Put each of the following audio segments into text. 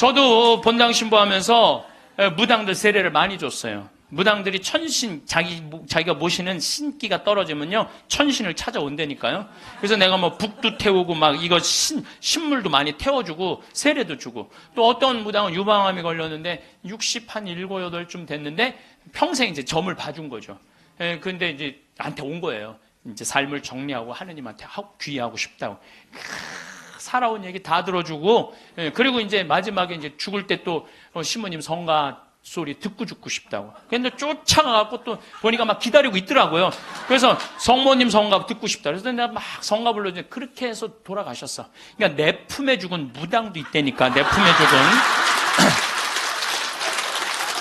저도 본당 신부하면서 무당들 세례를 많이 줬어요. 무당들이 천신, 자기가 모시는 신기가 떨어지면요, 천신을 찾아온다니까요. 그래서 내가 뭐 북도 태우고 막 이거 신물도 많이 태워주고 세례도 주고, 또 어떤 무당은 유방암이 걸렸는데 60 한 7, 8쯤 됐는데 평생 이제 점을 봐준 거죠. 근데 이제 나한테 온 거예요. 이제 삶을 정리하고 하느님한테 귀의하고 싶다고. 살아온 얘기 다 들어주고, 그리고 이제 마지막에 이제 죽을 때 또 시모님 성가 소리 듣고 죽고 싶다고. 근데 쫓아가갖고 또 보니까 막 기다리고 있더라고요. 그래서 성모님 성가 듣고 싶다. 그래서 내가 막 성가 불러주니 그렇게 해서 돌아가셨어. 그러니까 내 품에 죽은 무당도 있다니까, 내 품에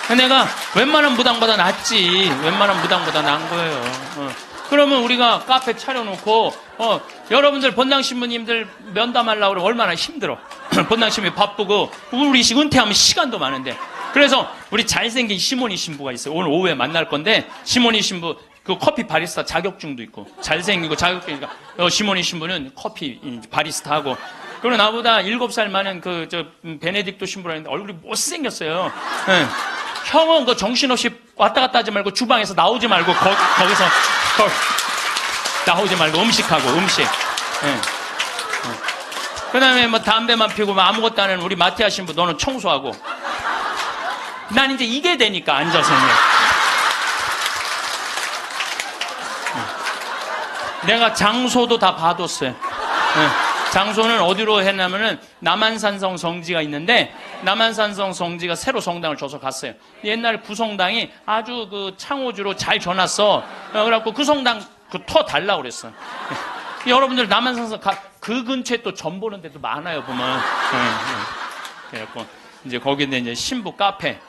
죽은. 내가 웬만한 무당보다 낫지. 웬만한 무당보다 나은 거예요. 그러면 우리가 카페 차려놓고, 여러분들 본당 신부님들 면담하려고 그러면 얼마나 힘들어. 본당 신부님 바쁘고, 우리 은퇴하면 시간도 많은데. 그래서 우리 잘생긴 시모니 신부가 있어요. 오늘 오후에 만날 건데, 시모니 신부, 그 커피 바리스타 자격증도 있고, 잘생기고 자격증이니까, 시모니 신부는 커피 바리스타 하고, 그리고 나보다 7살 많은 베네딕토 신부라 했는데 얼굴이 못생겼어요. 네. 형은 그 정신없이 왔다 갔다 하지 말고 주방에서 나오지 말고, 거기서 나오지 말고 음식하고, 음식. 네. 그 다음에 뭐 담배만 피우고 뭐 아무것도 안 하는 우리 마티아 신부, 너는 청소하고. 난 이제 이게 되니까 앉아서. 내가 장소도 다 봐뒀어요. 장소는 어디로 했냐면은 남한산성 성지가 있는데, 남한산성 성지가 새로 성당을 줘서 갔어요. 옛날 구성당이 아주 그 창호주로 잘 줘놨어. 그래갖고 그 성당 터 달라고 그랬어. 여러분들 남한산성 그 근처에 또 점 보는 데도 많아요, 보면. 그래갖고 이제 거기에 이제 신부 카페.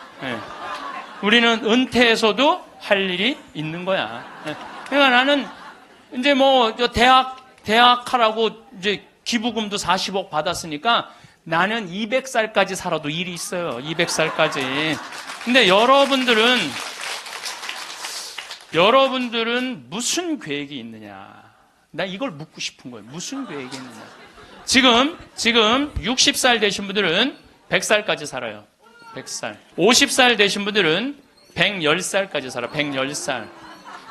우리는 은퇴해서도 할 일이 있는 거야. 그러니까 나는 이제 뭐 대학하라고 이제 기부금도 40억 받았으니까 나는 200살까지 살아도 일이 있어요. 200살까지. 근데 여러분들은 무슨 계획이 있느냐? 나 이걸 묻고 싶은 거예요. 무슨 계획이 있느냐? 지금 60살 되신 분들은 100살까지 살아요. 100살. 50살 되신 분들은 110살까지 살아. 110살.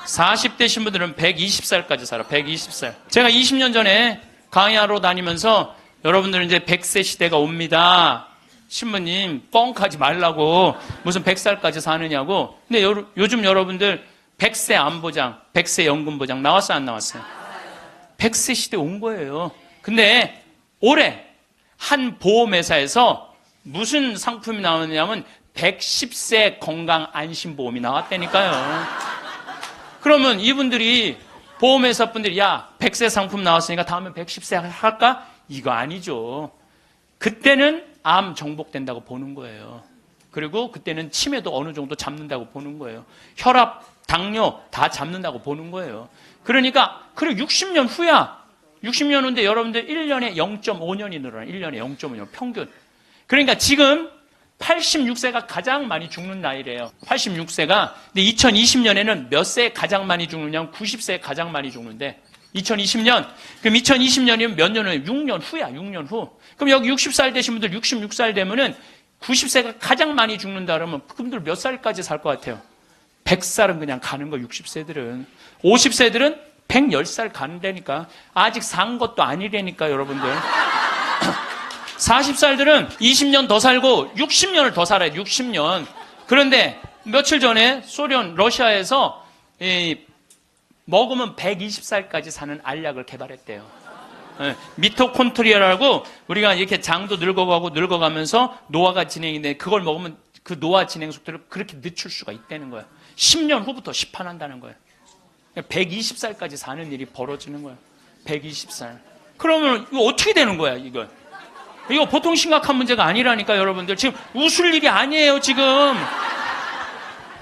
40대신 분들은 120살까지 살아. 120살. 제가 20년 전에 강의하러 다니면서 여러분들은 이제 100세 시대가 옵니다. 신부님 뻥하지 말라고 무슨 100살까지 사느냐고. 근데 요즘 여러분들 100세 안보장, 100세 연금보장 나왔어요, 안 나왔어요? 100세 시대 온 거예요. 근데 올해 한 보험회사에서 무슨 상품이 나오느냐면 110세 건강 안심보험이 나왔다니까요. 그러면 이분들이 보험회사 분들이 야 100세 상품 나왔으니까 다음에 110세 할까? 이거 아니죠. 그때는 암 정복된다고 보는 거예요. 그리고 그때는 치매도 어느 정도 잡는다고 보는 거예요. 혈압, 당뇨 다 잡는다고 보는 거예요. 그러니까 그리고 60년 후야. 60년 후인데 여러분들 1년에 0.5년이 늘어나요. 1년에 0.5년 평균. 그러니까 지금 86세가 가장 많이 죽는 나이래요. 86세가. 근데 2020년에는 몇 세에 가장 많이 죽느냐면 90세에 가장 많이 죽는데 2020년. 그럼 2020년이면 몇 년 후에? 6년 후야. 6년 후. 그럼 여기 60살 되신 분들 66살 되면은 90세가 가장 많이 죽는다 그러면 그분들 몇 살까지 살 것 같아요? 100살은 그냥 가는 거 60세들은. 50세들은 110살 가는다니까. 아직 산 것도 아니라니까 여러분들. 40살들은 20년 더 살고 60년을 더 살아요. 60년. 그런데 며칠 전에 소련, 러시아에서 먹으면 120살까지 사는 알약을 개발했대요. 미토콘트리아라고 우리가 이렇게 장도 늙어가고 늙어가면서 노화가 진행인데 그걸 먹으면 그 노화 진행 속도를 그렇게 늦출 수가 있다는 거예요. 10년 후부터 시판한다는 거예요. 120살까지 사는 일이 벌어지는 거예요. 120살. 그러면 이거 어떻게 되는 거야, 이거? 이거 보통 심각한 문제가 아니라니까, 여러분들. 지금 웃을 일이 아니에요, 지금.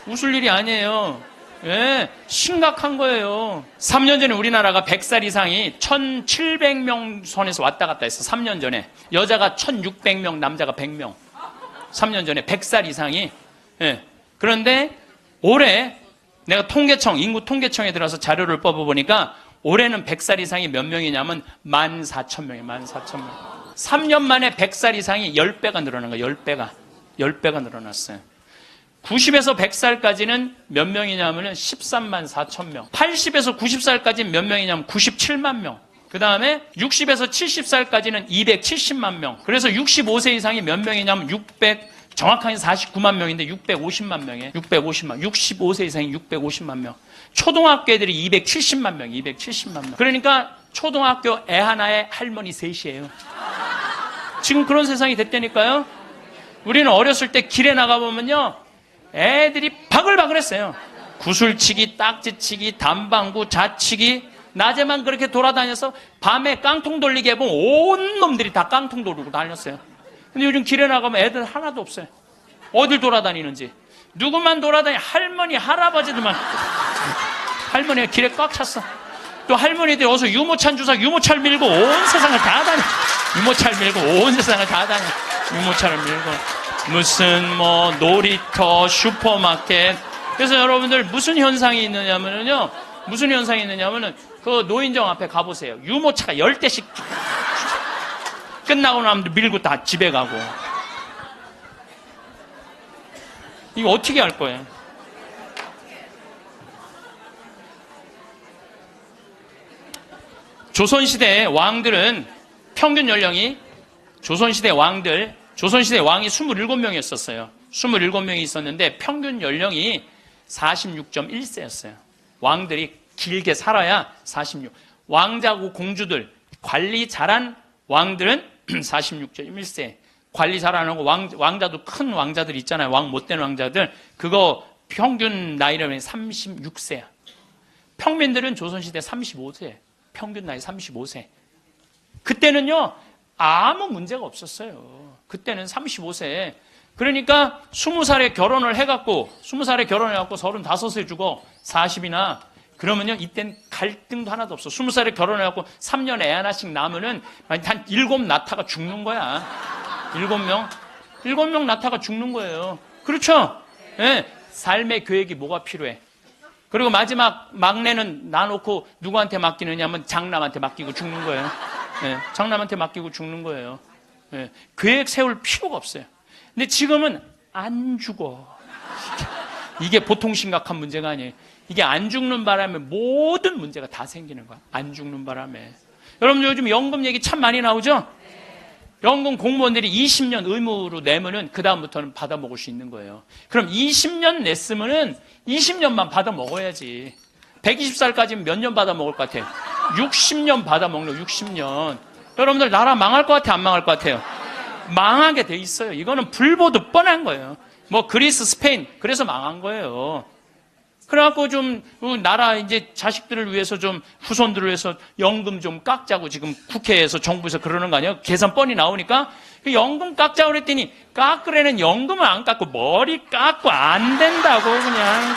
웃을 일이 아니에요. 예, 심각한 거예요. 3년 전에 우리나라가 100살 이상이 1,700명 선에서 왔다 갔다 했어. 3년 전에. 여자가 1,600명, 남자가 100명. 3년 전에 100살 이상이. 예. 그런데 올해 내가 인구 통계청에 들어서 자료를 뽑아보니까 올해는 100살 이상이 몇 명이냐면 14,000명이에요. 14,000명. 3년 만에 100살 이상이 10배가 늘어난 거예요. 10배가. 10배가 늘어났어요. 90에서 100살까지는 몇 명이냐면은 13만 4천 명. 80에서 90살까지는 몇 명이냐면 97만 명. 그 다음에 60에서 70살까지는 270만 명. 그래서 65세 이상이 몇 명이냐면 정확하게 49만 명인데 650만 명이에요. 650만. 65세 이상이 650만 명. 초등학교 애들이 270만 명, 270만 명. 그러니까 초등학교 애 하나에 할머니 셋이에요. 지금 그런 세상이 됐다니까요. 우리는 어렸을 때 길에 나가보면요, 애들이 바글바글했어요. 구슬치기, 딱지치기, 단방구, 자치기. 낮에만 그렇게 돌아다녀서 밤에 깡통 돌리게 해보면 온 놈들이 다 깡통 돌리고 다녔어요. 근데 요즘 길에 나가면 애들 하나도 없어요. 어딜 돌아다니는지. 누구만 돌아다니, 할머니, 할아버지들만. 할머니가 길에 꽉 찼어. 또 할머니들이 어서 유모차 주사, 유모차를 밀고 온 세상을 다 다녀. 유모차를 밀고 온 세상을 다 다녀. 유모차를 밀고. 무슨 놀이터, 슈퍼마켓. 그래서 여러분들 무슨 현상이 있느냐면요. 무슨 현상이 있느냐면은 그 노인정 앞에 가보세요. 유모차가 10대씩 끝나고 나면 밀고 다 집에 가고. 이거 어떻게 할 거예요? 조선시대 왕들은 평균 연령이 조선시대 왕이 27명이었어요. 27명이 있었는데 평균 연령이 46.1세였어요. 왕들이 길게 살아야 46. 왕자고 공주들, 관리 잘한 왕들은 46.1세. 관리 잘 안 하고 왕자도 큰 왕자들 있잖아요. 왕 못된 왕자들. 그거 평균 나이라면 36세야. 평민들은 조선시대 35세. 평균 나이 35세. 그때는요, 아무 문제가 없었어요. 그때는 35세. 그러니까 20살에 결혼을 해갖고 35에 주고 40이나 그러면요, 이땐 갈등도 하나도 없어. 20살에 결혼해갖고 3년 애 하나씩 낳으면은 한 7 낳다가 죽는 거야. 7명 낳다가 죽는 거예요. 그렇죠? 네. 삶의 계획이 뭐가 필요해? 그리고 마지막 막내는 놔놓고 누구한테 맡기느냐면 장남한테 맡기고 죽는 거예요. 네. 장남한테 맡기고 죽는 거예요. 네. 계획 세울 필요가 없어요. 근데 지금은 안 죽어. 이게 보통 심각한 문제가 아니에요. 이게 안 죽는 바람에 모든 문제가 다 생기는 거야. 안 죽는 바람에. 여러분 요즘 연금 얘기 참 많이 나오죠? 연금 공무원들이 20년 의무로 내면은 그 다음부터는 받아 먹을 수 있는 거예요. 그럼 20년 냈으면은 20년만 받아 먹어야지. 120살까지는 몇 년 받아 먹을 것 같아요? 60년 받아 먹는 60년. 여러분들 나라 망할 것 같아요? 안 망할 것 같아요? 망하게 돼 있어요. 이거는 불보듯 뻔한 거예요. 그리스, 스페인 그래서 망한 거예요. 그래갖고 좀 나라 이제 자식들을 위해서 좀 후손들을 위해서 연금 좀 깎자고 지금 국회에서 정부에서 그러는 거 아니에요? 계산 뻔히 나오니까 그 연금 깎자고 그랬더니 깎으려는 연금을 안 깎고 머리 깎고 안 된다고 그냥.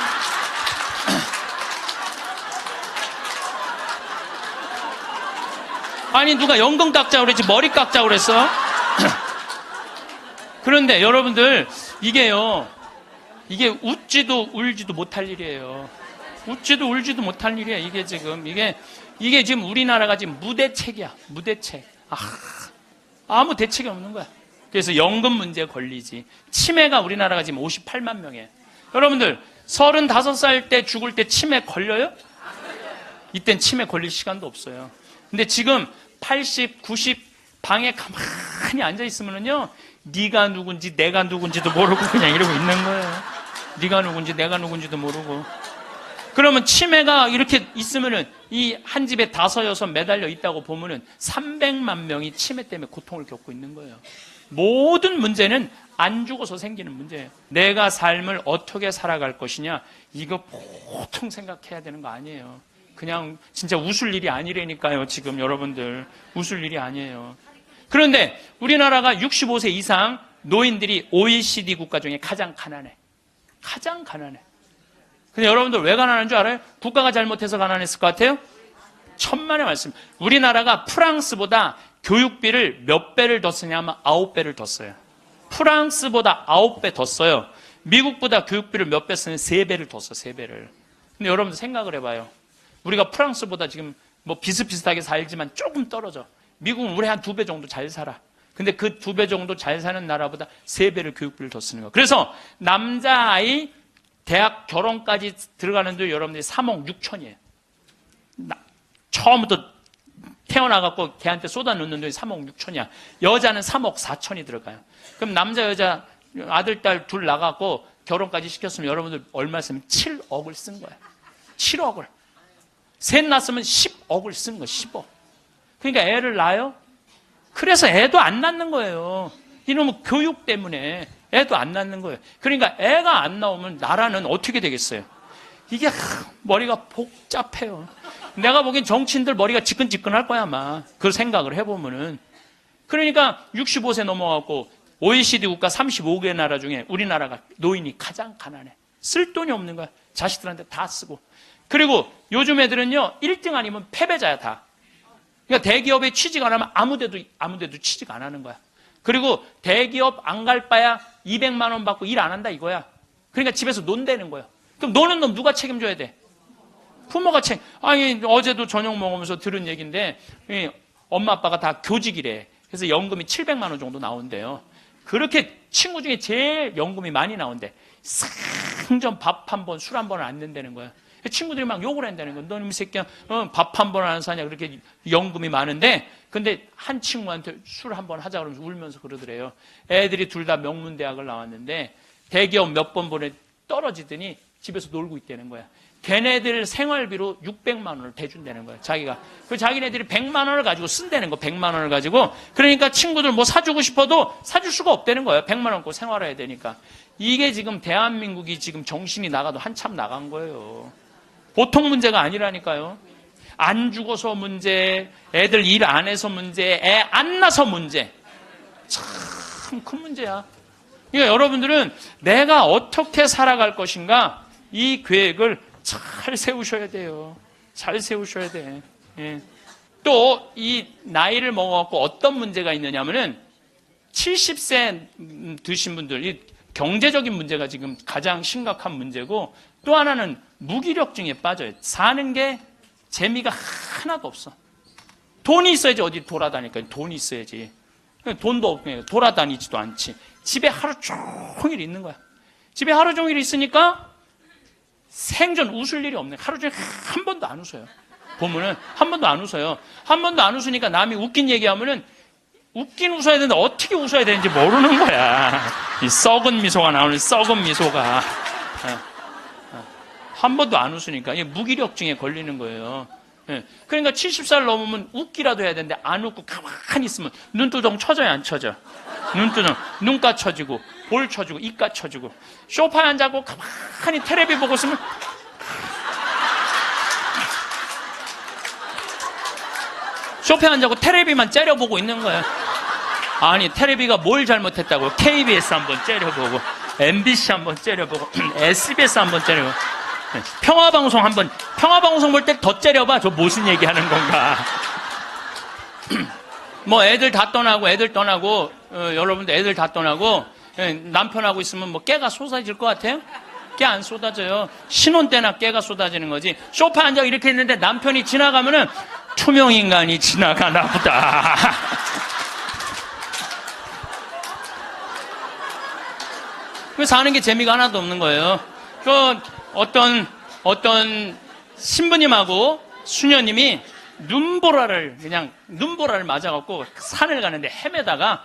아니 누가 연금 깎자고 그랬지 머리 깎자고 그랬어? 그런데 여러분들 이게 웃지도 울지도 못할 일이에요. 웃지도 울지도 못할 일이야. 이게 지금 우리나라가 지금 무대책이야. 무대책. 아무 대책이 없는 거야. 그래서 연금 문제에 걸리지. 치매가 우리나라가 지금 58만 명이에요. 여러분들 35살 때 죽을 때 치매 걸려요? 이땐 치매 걸릴 시간도 없어요. 근데 지금 80, 90 방에 가만히 앉아 있으면은요, 네가 누군지 내가 누군지도 모르고 그냥 이러고 있는 거예요. 네가 누군지 내가 누군지도 모르고. 그러면 치매가 이렇게 있으면은 이 한 집에 5, 6 매달려 있다고 보면은 300만 명이 치매 때문에 고통을 겪고 있는 거예요. 모든 문제는 안 죽어서 생기는 문제예요. 내가 삶을 어떻게 살아갈 것이냐, 이거 보통 생각해야 되는 거 아니에요. 그냥 진짜 웃을 일이 아니라니까요. 지금 여러분들 웃을 일이 아니에요. 그런데 우리나라가 65세 이상 노인들이 OECD 국가 중에 가장 가난해. 가장 가난해. 근데 여러분들 왜 가난한 줄 알아요? 국가가 잘못해서 가난했을 것 같아요? 천만의 말씀. 우리나라가 프랑스보다 교육비를 몇 배를 더 쓰냐면 9배를 더 써요. 프랑스보다 9배 더 써요. 미국보다 교육비를 몇 배 쓰는 3배를 더 써, 3배를. 근데 여러분들 생각을 해봐요. 우리가 프랑스보다 지금 비슷비슷하게 살지만 조금 떨어져. 미국은 우리 한 2배 정도 잘 살아. 근데 그 2배 정도 잘 사는 나라보다 3배를 교육비를 더 쓰는 거예요. 그래서 남자아이 대학 결혼까지 들어가는데 여러분들이 3억 6천이에요. 처음부터 태어나갖고 걔한테 쏟아놓는 돈이 3억 6천이야. 여자는 3억 4천이 들어가요. 그럼 남자, 여자, 아들, 딸 둘 나가고 결혼까지 시켰으면 여러분들 얼마 쓰면 7억을 쓴 거야. 7억을. 셋 낳았으면 10억을 쓴 거야. 10억. 그러니까 애를 낳아요? 그래서 애도 안 낳는 거예요. 이놈의 교육 때문에 애도 안 낳는 거예요. 그러니까 애가 안 나오면 나라는 어떻게 되겠어요? 이게 머리가 복잡해요. 내가 보기엔 정치인들 머리가 지끈지끈할 거야 아마. 그 생각을 해보면은. 그러니까 65세 넘어가고 OECD 국가 35개 나라 중에 우리나라가 노인이 가장 가난해. 쓸 돈이 없는 거야. 자식들한테 다 쓰고. 그리고 요즘 애들은요 1등 아니면 패배자야 다. 그러니까 대기업에 취직 안 하면 아무데도 취직 안 하는 거야. 그리고 대기업 안 갈 바야 200만 원 받고 일 안 한다 이거야. 그러니까 집에서 논다는 거야. 그럼 노는 놈 누가 책임져야 돼? 부모가 아니 어제도 저녁 먹으면서 들은 얘기인데 엄마 아빠가 다 교직이래. 그래서 연금이 700만 원 정도 나온대요. 그렇게 친구 중에 제일 연금이 많이 나온대. 상전 밥 한 번, 술 한 번을 안 낸다는 거야. 친구들이 막 욕을 한다는 거야. 너는 이 새끼야 밥 한 번 안 사냐 그렇게 연금이 많은데 근데 한 친구한테 술 한 번 하자 그러면서 울면서 그러더래요. 애들이 둘 다 명문대학을 나왔는데 대기업 몇 번 보내 떨어지더니 집에서 놀고 있다는 거야. 걔네들 생활비로 600만 원을 대준다는 거야. 자기가. 그 자기네들이 100만 원을 가지고 쓴다는 거. 100만 원을 가지고. 그러니까 친구들 뭐 사주고 싶어도 사줄 수가 없다는 거예요. 100만 원 갖고 생활해야 되니까. 이게 지금 대한민국이 지금 정신이 나가도 한참 나간 거예요. 보통 문제가 아니라니까요. 안 죽어서 문제, 애들 일 안 해서 문제, 애 안 낳아서 문제. 참 큰 문제야. 그러니까 여러분들은 내가 어떻게 살아갈 것인가 이 계획을 잘 세우셔야 돼요. 잘 세우셔야 돼. 예. 또 이 나이를 먹어갖고 어떤 문제가 있느냐면은 70세 드신 분들 이 경제적인 문제가 지금 가장 심각한 문제고 또 하나는 무기력증에 빠져요. 사는 게 재미가 하나도 없어. 돈이 있어야지 어디 돌아다니까 돈이 있어야지. 돈도 없고 돌아다니지도 않지. 집에 하루 종일 있는 거야. 집에 하루 종일 있으니까 생전 웃을 일이 없네. 하루 종일 한 번도 안 웃어요. 보면은 한 번도 안 웃어요. 한 번도 안 웃으니까 남이 웃긴 얘기하면은 웃긴 웃어야 되는데 어떻게 웃어야 되는지 모르는 거야. 이 썩은 미소가 나오는 썩은 미소가. 한 번도 안 웃으니까 무기력증에 걸리는 거예요. 그러니까 70살 넘으면 웃기라도 해야 되는데 안 웃고 가만히 있으면 눈두덩 쳐져요, 안 쳐져? 눈두덩, 눈가 쳐지고 볼 쳐지고 입가 쳐지고 소파에 앉아고 가만히 텔레비 보고 있으면 소파에 앉아고 텔레비만 째려보고 있는 거야. 아니 텔레비가 뭘 잘못했다고 KBS 한번 째려보고 MBC 한번 째려보고 SBS 한번 째려보고 평화방송 볼 때 더 째려봐. 저 무슨 얘기하는 건가. 뭐 애들 다 떠나고 여러분들 애들 다 떠나고 남편하고 있으면 뭐 깨가 쏟아질 것 같아요? 깨 안 쏟아져요. 신혼 때나 깨가 쏟아지는 거지. 소파에 앉아 이렇게 있는데 남편이 지나가면은 투명인간이 지나가나 보다. 그 사는 게 재미가 하나도 없는 거예요. 그 어떤 신부님하고 수녀님이 눈보라를 맞아갖고 산을 가는데 헤매다가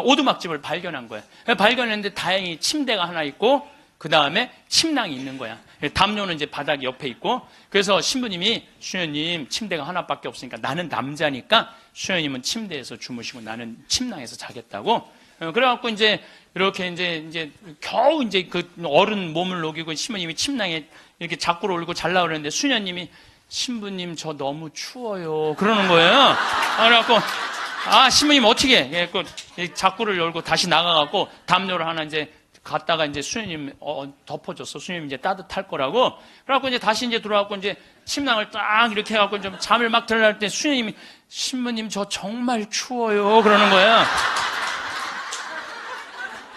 오두막집을 발견한 거야. 발견했는데 다행히 침대가 하나 있고 그 다음에 침낭이 있는 거야. 담요는 이제 바닥 옆에 있고 그래서 신부님이 수녀님 침대가 하나밖에 없으니까 나는 남자니까 수녀님은 침대에서 주무시고 나는 침낭에서 자겠다고. 그래갖고 이제 이렇게 이제 겨우 이제 그 어른 몸을 녹이고 신부님이 침낭에 이렇게 자꾸로 올리고 잘라 그러는데 수녀님이 신부님 저 너무 추워요 그러는 거예요. 그래갖고 신부님 어떻게 해? 자꾸를 열고 다시 나가갖고 담요를 하나 이제 갔다가 이제 수녀님 덮어줬어. 수녀님 이제 따뜻할 거라고. 그래갖고 이제 다시 이제 들어와갖고 이제 침낭을 딱 이렇게 해갖고 좀 잠을 막 들어갈 때 수녀님이 신부님 저 정말 추워요 그러는 거예요.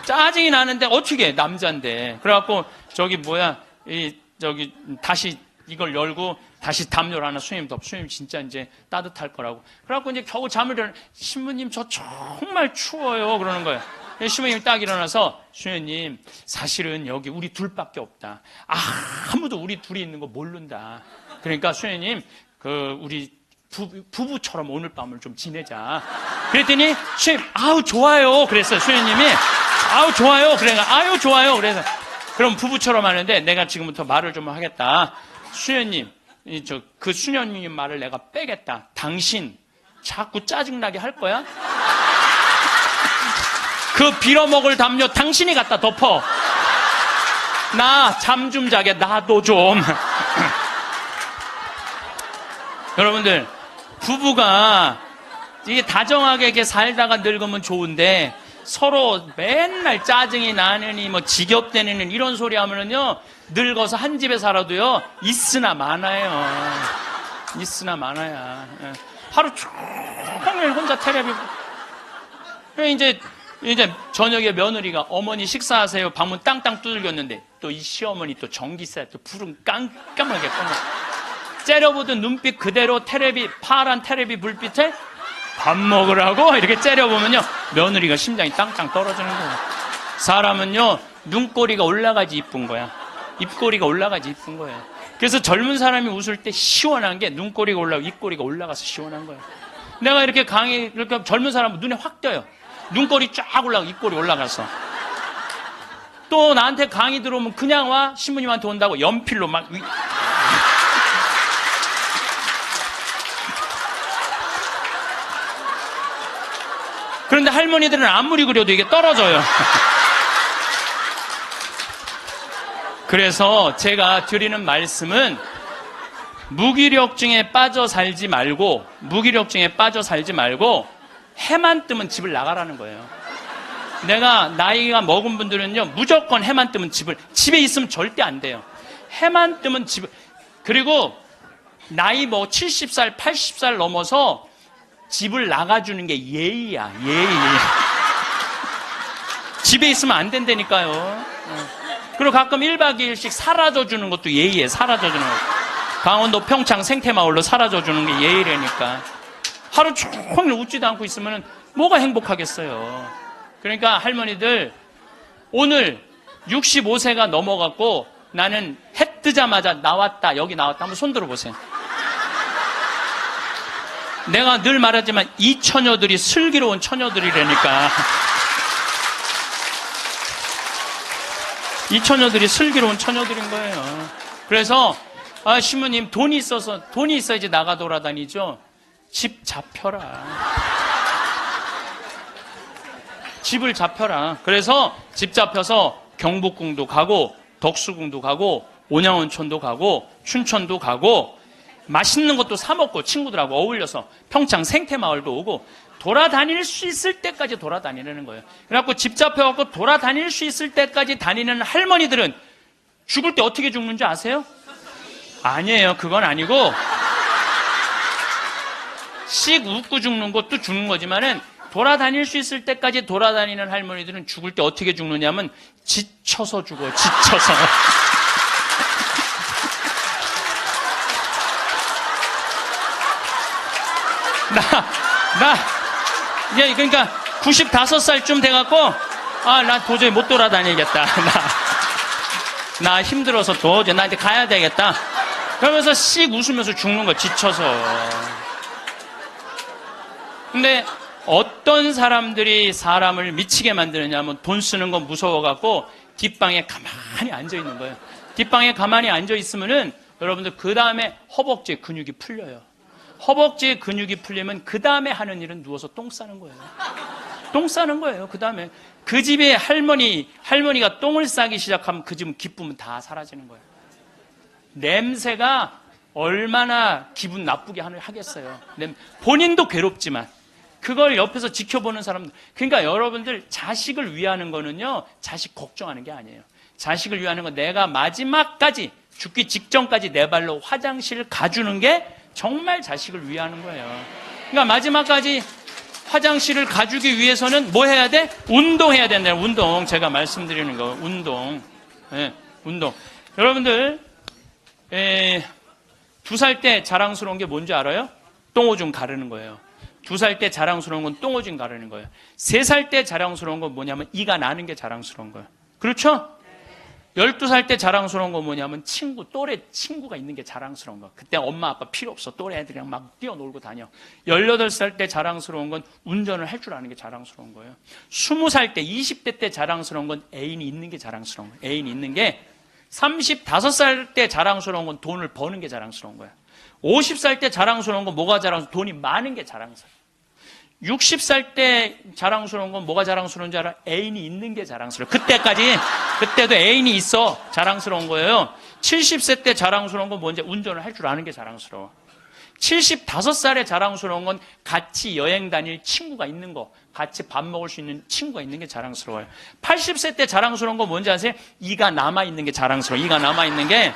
짜증이 나는데 어떻게 남자인데. 그래갖고 다시 이걸 열고 다시 담요를 하나 수님 덮. 수님 진짜 이제 따뜻할 거라고. 그래갖고 이제 겨우 잠을 일어나. 신부님 저 정말 추워요. 그러는 거예요. 신부님이 딱 일어나서 수녀님 사실은 여기 우리 둘밖에 없다. 아무도 우리 둘이 있는 거 모른다. 그러니까 수녀님 우리 부부처럼 오늘 밤을 좀 지내자. 그랬더니 수녀님 아우 좋아요. 그랬어요. 수녀님이 아우 좋아요. 그러니까 아유 좋아요. 그래서 그럼 부부처럼 하는데 내가 지금부터 말을 좀 하겠다. 수녀님 그 수녀님 말을 내가 빼겠다. 당신 자꾸 짜증나게 할 거야? 그 빌어먹을 담요 당신이 갖다 덮어. 나 잠 좀 자게 나도 좀. 여러분들 부부가 이게 다정하게 이렇게 살다가 늙으면 좋은데 서로 맨날 짜증이 나느니 뭐 지겹대느니 이런 소리 하면은요 늙어서 한 집에 살아도요 있으나 많아요. 있으나 많아야. 하루 종일 혼자 텔레비. 이제 저녁에 며느리가 어머니 식사하세요. 방문 땅땅 두들겼는데 또 이 시어머니 또 전기세 또 불은 깜깜하게 꺼내. 째려보던 눈빛 그대로 파란 텔레비 불빛에 밥 먹으라고 이렇게 째려보면요 며느리가 심장이 땅땅 떨어지는 거예요. 사람은요 눈꼬리가 올라가지 이쁜 거야. 입꼬리가 올라가지 이쁜 거예요. 그래서 젊은 사람이 웃을 때 시원한 게 눈꼬리가 올라가고 입꼬리가 올라가서 시원한 거예요. 내가 이렇게 이렇게 젊은 사람은 눈에 확 띄어요. 눈꼬리 쫙 올라가고 입꼬리 올라가서. 또 나한테 강의 들어오면 그냥 와. 신부님한테 온다고 연필로 막. 그런데 할머니들은 아무리 그려도 이게 떨어져요. 그래서 제가 드리는 말씀은 무기력증에 빠져 살지 말고 해만 뜨면 집을 나가라는 거예요. 내가 나이가 먹은 분들은요 무조건 해만 뜨면 집에 있으면 절대 안 돼요. 해만 뜨면 그리고 나이 70살 80살 넘어서 집을 나가주는 게 예의야. 예의. 집에 있으면 안 된다니까요. 그리고 가끔 1박 2일씩 사라져주는 것도 예의에 사라져주는 거. 강원도 평창 생태마을로 사라져주는 게 예의라니까. 하루 종일 웃지도 않고 있으면 뭐가 행복하겠어요. 그러니까 할머니들 오늘 65세가 넘어갔고 나는 해 뜨자마자 나왔다 여기 나왔다 한번 손 들어보세요. 내가 늘 말하지만 이 처녀들이 슬기로운 처녀들이라니까. 이 처녀들이 슬기로운 처녀들인 거예요. 그래서 신부님 돈이 있어야지 나가 돌아다니죠. 집 잡혀라. 집을 잡혀라. 그래서 집 잡혀서 경복궁도 가고 덕수궁도 가고 온양온천도 가고 춘천도 가고 맛있는 것도 사 먹고 친구들하고 어울려서 평창 생태마을도 오고 돌아다닐 수 있을 때까지 돌아다니는 거예요. 그래갖고 집 잡혀갖고 돌아다닐 수 있을 때까지 다니는 할머니들은 죽을 때 어떻게 죽는지 아세요? 아니에요. 그건 아니고 씩 웃고 죽는 것도 죽는 거지만은 돌아다닐 수 있을 때까지 돌아다니는 할머니들은 죽을 때 어떻게 죽느냐면 지쳐서 죽어요. 지쳐서. 그러니까 95살쯤 돼갖고 나 도저히 못 돌아다니겠다. 나 힘들어서 도저히 나 이제 가야 되겠다. 그러면서 씩 웃으면서 죽는 거 지쳐서. 근데 어떤 사람들이 사람을 미치게 만드느냐면 돈 쓰는 거 무서워갖고 뒷방에 가만히 앉아있는 거예요. 뒷방에 가만히 앉아있으면은 여러분들 그 다음에 허벅지에 근육이 풀려요. 허벅지에 근육이 풀리면 그 다음에 하는 일은 누워서 똥 싸는 거예요. 똥 싸는 거예요. 그 다음에 그 집에 할머니가 똥을 싸기 시작하면 그 집은 기쁨은 다 사라지는 거예요. 냄새가 얼마나 기분 나쁘게 하겠어요. 본인도 괴롭지만 그걸 옆에서 지켜보는 사람들. 그러니까 여러분들 자식을 위하는 거는요, 자식 걱정하는 게 아니에요. 자식을 위하는 건 내가 마지막까지 죽기 직전까지 내 발로 화장실 가주는 게 정말 자식을 위하는 거예요. 그러니까 마지막까지 화장실을 가주기 위해서는 뭐 해야 돼? 운동해야 된다. 운동. 제가 말씀드리는 거. 운동. 네, 운동. 여러분들 2살 때 자랑스러운 게 뭔지 알아요? 똥오줌 가르는 거예요. 2살 때 자랑스러운 건 똥오줌 가르는 거예요. 3살 때 자랑스러운 건 뭐냐면 이가 나는 게 자랑스러운 거예요. 그렇죠? 12살 때 자랑스러운 건 뭐냐면 또래 친구가 있는 게 자랑스러운 거야. 그때 엄마 아빠 필요 없어. 또래 애들이랑 막 뛰어놀고 다녀. 18살 때 자랑스러운 건 운전을 할 줄 아는 게 자랑스러운 거예요. 20살 때, 20대 때 자랑스러운 건 애인이 있는 게 자랑스러운 거예요. 애인이 있는 게 35살 때 자랑스러운 건 돈을 버는 게 자랑스러운 거예요. 50살 때 자랑스러운 건 뭐가 자랑스러운 거예요? 돈이 많은 게 자랑스러워요. 60살 때 자랑스러운 건 뭐가 자랑스러운 줄 알아? 애인이 있는 게 자랑스러워. 그때도 애인이 있어. 자랑스러운 거예요. 70세 때 자랑스러운 건 뭔지 운전을 할 줄 아는 게 자랑스러워. 75살에 자랑스러운 건 같이 여행 다닐 친구가 있는 거, 같이 밥 먹을 수 있는 친구가 있는 게 자랑스러워요. 80세 때 자랑스러운 건 뭔지 아세요? 이가 남아있는 게 자랑스러워. 이가 남아있는 게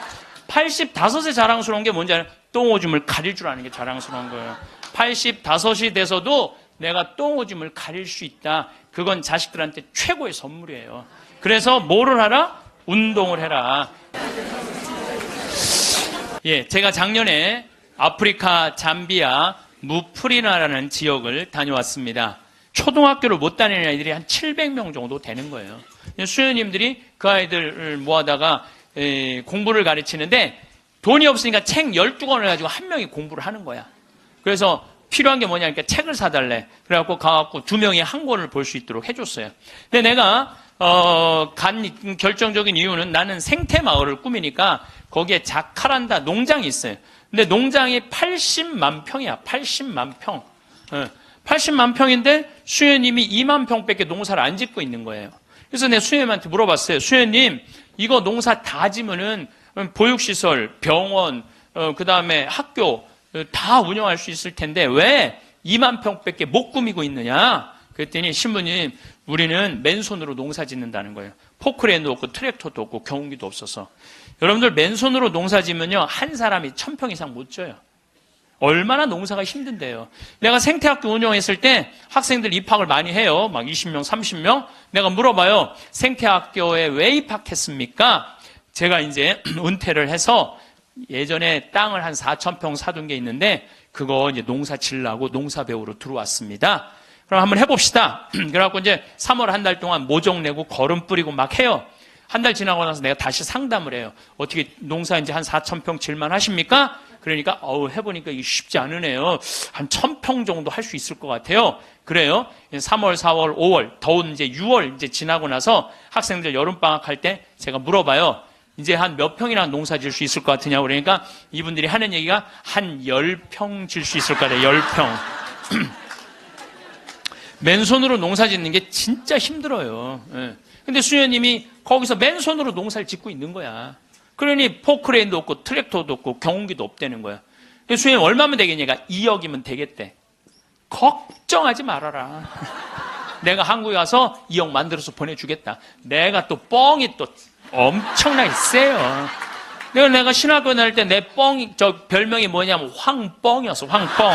85세 자랑스러운 게 뭔지 알아요? 똥오줌을 가릴 줄 아는 게 자랑스러운 거예요. 85이 돼서도 내가 똥오줌을 가릴 수 있다. 그건 자식들한테 최고의 선물이에요. 그래서 뭐를 하라? 운동을 해라. 예, 제가 작년에 아프리카 잠비아 무프리나라는 지역을 다녀왔습니다. 초등학교를 못 다니는 아이들이 한 700명 정도 되는 거예요. 수녀님들이 그 아이들을 모아다가 공부를 가르치는데 돈이 없으니까 책 12권을 가지고 한 명이 공부를 하는 거야. 그래서 필요한 게 뭐냐, 그러니까 책을 사달래. 그래갖고 가갖고 2명이 한 권을 볼 수 있도록 해줬어요. 근데 내가, 간 결정적인 이유는 나는 생태마을을 꾸미니까 거기에 자카란다 농장이 있어요. 근데 농장이 80만 평이야. 80만 평. 80만 평인데 수녀님이 2만 평밖에 농사를 안 짓고 있는 거예요. 그래서 내가 수녀님한테 물어봤어요. 수녀님, 이거 농사 다 지면은 보육시설, 병원, 그 다음에 학교, 다 운영할 수 있을 텐데 왜 2만 평밖에 못 꾸미고 있느냐? 그랬더니 신부님, 우리는 맨손으로 농사 짓는다는 거예요. 포크레인도 없고 트랙터도 없고 경운기도 없어서. 여러분들 맨손으로 농사 지면요, 한 사람이 1000평 이상 못 져요. 얼마나 농사가 힘든데요. 내가 생태학교 운영했을 때 학생들 입학을 많이 해요. 막 20명, 30명. 내가 물어봐요. 생태학교에 왜 입학했습니까? 제가 이제 은퇴를 해서 예전에 땅을 한 4,000평 사둔 게 있는데 그거 이제 농사 지으려고 농사 배우러 들어왔습니다. 그럼 한번 해봅시다. 그래갖고 이제 3월 한 달 동안 모종 내고 거름 뿌리고 막 해요. 한 달 지나고 나서 내가 다시 상담을 해요. 어떻게 농사 이제 한 4,000평 질만 하십니까? 그러니까 해보니까 이게 쉽지 않으네요. 한 1,000평 정도 할 수 있을 것 같아요. 그래요. 3월, 4월, 5월, 더운 이제 6월 이제 지나고 나서 학생들 여름방학 할 때 제가 물어봐요. 이제 한 몇 평이나 농사 지을 수 있을 것 같으냐고. 그러니까 이분들이 하는 얘기가 한 10평 질 수 있을 것 같아요. 10평. 맨손으로 농사 짓는 게 진짜 힘들어요. 예. 근데 수녀님이 거기서 맨손으로 농사를 짓고 있는 거야. 그러니 포크레인도 없고 트랙터도 없고 경운기도 없다는 거야. 수녀님 얼마면 되겠냐가 2억이면 되겠대. 걱정하지 말아라. 내가 한국에 가서 2억 만들어서 보내주겠다. 내가 또 뻥이 또 엄청나게 세요. 내가 신학교 다닐 때 내 별명이 뭐냐면 황뻥이었어. 황뻥.